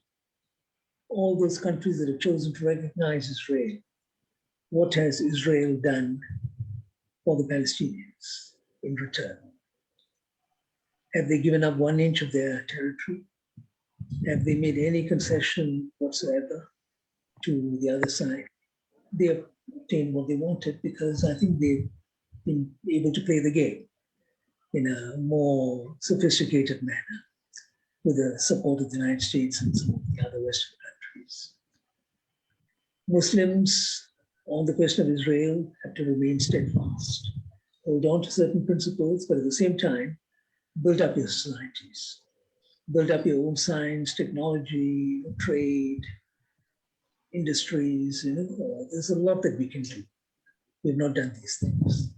All those countries that have chosen to recognize Israel, what has Israel done for the Palestinians in return? Have they given up 1 inch of their territory? Have they made any concession whatsoever to the other side? They have obtained what they wanted because I think they've been able to play the game in a more sophisticated manner with the support of the United States and some of the other Western countries. Muslims, on the question of Israel, have to remain steadfast, hold on to certain principles, but at the same time, build up your societies, build up your own science, technology, trade, industries. There's a lot that we can do. We've not done these things.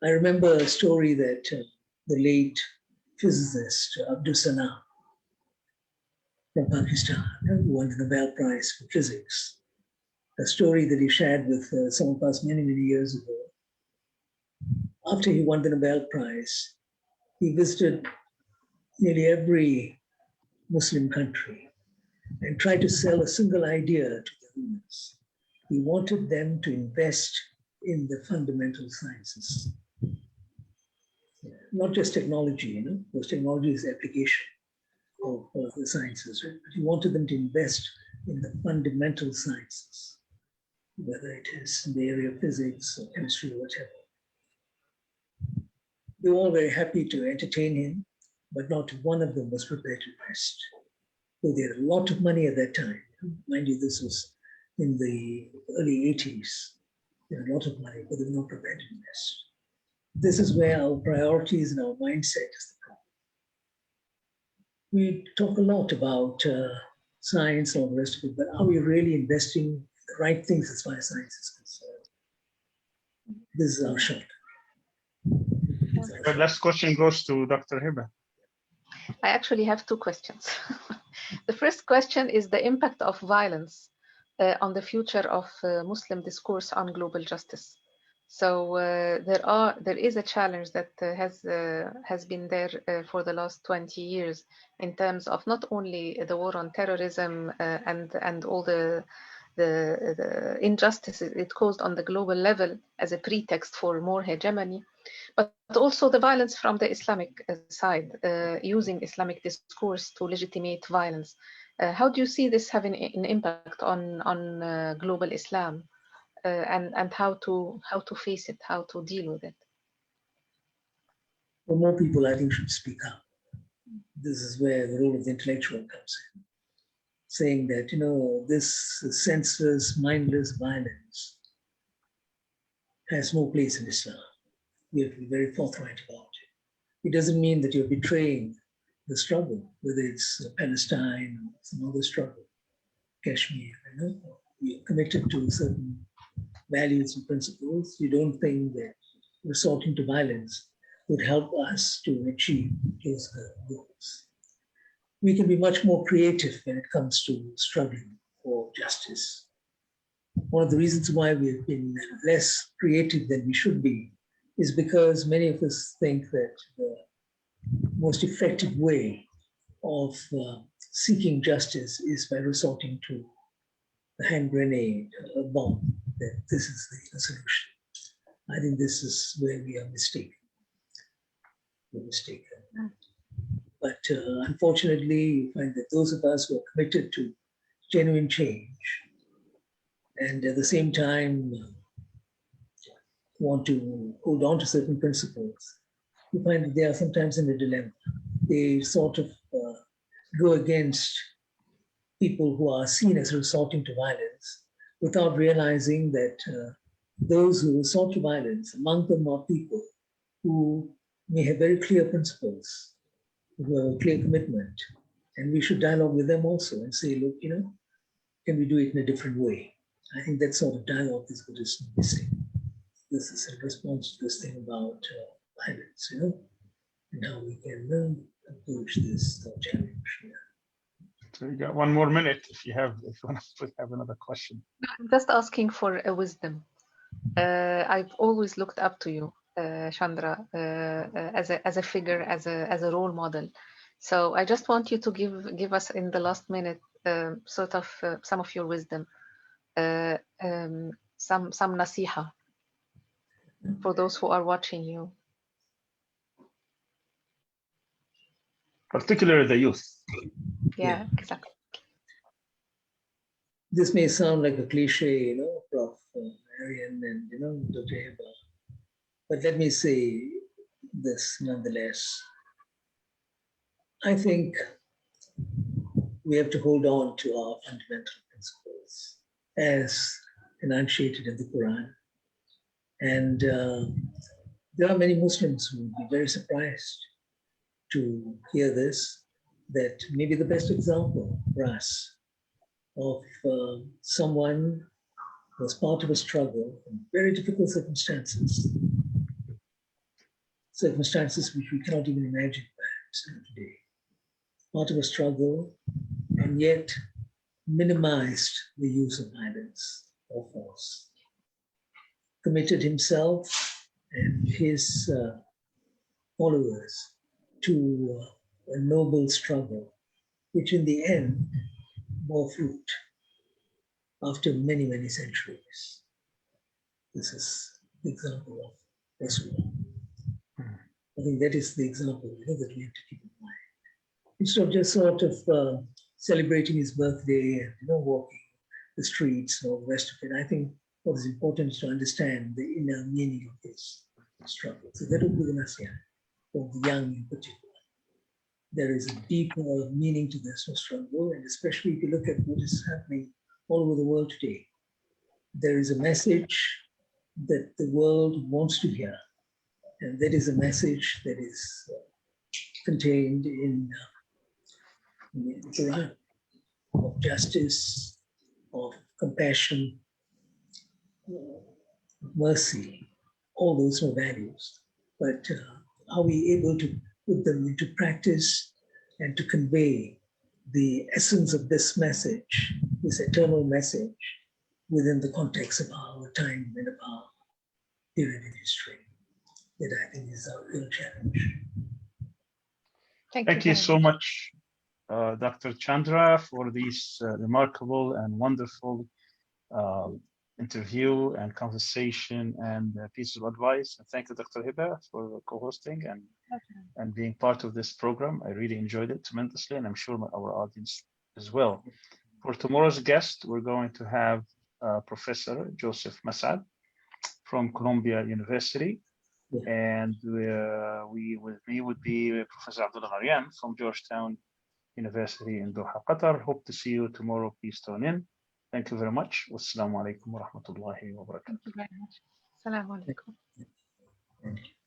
I remember a story that the late physicist Abdul Salam from Pakistan, who won the Nobel Prize for Physics, a story that he shared with some of us many, many years ago. After he won the Nobel Prize, he visited nearly every Muslim country and tried to sell a single idea to the rulers. He wanted them to invest in the fundamental sciences. Not just technology, because technology is application of the sciences, right? But he wanted them to invest in the fundamental sciences, whether it is in the area of physics or chemistry or whatever. They were all very happy to entertain him, but not one of them was prepared to invest. So they had a lot of money at that time. Mind you, this was in the early 80s. They had a lot of money, but they were not prepared to invest. This is where our priorities and our mindset is the problem. We talk a lot about science and all the rest of it, but are we really investing in the right things as far as science is concerned? This is our shot. The last question goes to Dr. Hiba. I actually have 2 questions. The first question is the impact of violence on the future of Muslim discourse on global justice. So there is a challenge that has been there for the last 20 years in terms of not only the war on terrorism and all the injustices it caused on the global level as a pretext for more hegemony, but also the violence from the Islamic side, using Islamic discourse to legitimate violence. How do you see this having an impact on global Islam? And how to face it, how to deal with it? Well, more people, I think, should speak up. This is where the role of the intellectual comes in, saying that, this senseless, mindless violence has no place in Islam. We have to be very forthright about it. It doesn't mean that you're betraying the struggle, whether it's Palestine or some other struggle, Kashmir. You're committed to certain values and principles. You don't think that resorting to violence would help us to achieve those goals. We can be much more creative when it comes to struggling for justice. One of the reasons why we've been less creative than we should be is because many of us think that the most effective way of seeking justice is by resorting to a hand grenade, a bomb, that this is the solution. I think this is where we are mistaken. We're mistaken. But unfortunately, you find that those of us who are committed to genuine change and at the same time want to hold on to certain principles, you find that they are sometimes in a dilemma. They sort of go against people who are seen as resorting to violence without realizing that those who resort to violence, among them are people who may have very clear principles, who have a clear commitment, and we should dialogue with them also and say, look, can we do it in a different way? I think that sort of dialogue is what is missing. This is in response to this thing about violence, and how we can approach this challenge. Yeah. So you got 1 more minute if you want to have another question. I'm just asking for a wisdom. I've always looked up to you, Chandra, as a figure, as a role model. So I just want you to give us in the last minute sort of some of your wisdom, some nasiha for those who are watching you. Particularly the youth. Yeah, exactly. This may sound like a cliche, Prof. Arian and Dr. Heba, but let me say this nonetheless. I think we have to hold on to our fundamental principles as enunciated in the Quran. And there are many Muslims who will be very surprised to hear this, that maybe the best example for us of someone who was part of a struggle in very difficult circumstances which we cannot even imagine perhaps today, part of a struggle, and yet minimized the use of violence or force, committed himself and his followers to a noble struggle, which in the end bore fruit after many, many centuries. This is the example of Rasulullah. I think that is the example that we have to keep in mind. Instead of just sort of celebrating his birthday and walking the streets and all the rest of it, I think what is important is to understand the inner meaning of this struggle. So that would be the nasiha for the young in particular. There is a deeper meaning to this struggle, and especially if you look at what is happening all over the world today. There is a message that the world wants to hear, and that is a message that is contained in the Quran, of justice, of compassion, mercy, all those are values. But are we able to put them into practice and to convey the essence of this message, this eternal message, within the context of our time and of our period in history? That I think is our real challenge. Thank you so much, Dr. Chandra, for this remarkable and wonderful interview and conversation and piece of advice. And thank you, Dr. Heba, for co-hosting and being part of this program. I really enjoyed it tremendously, and I'm sure our audience as well. For tomorrow's guest, we're going to have Professor Joseph Massad from Columbia University. And with me would be Professor Abdullah Mariam from Georgetown University in Doha, Qatar. Hope to see you tomorrow. Please tune in. Thank you very much. Wassalamu alaikum wa rahmatullahi wa barakatuh. Thank you very much. Assalamu alaikum. Thank you.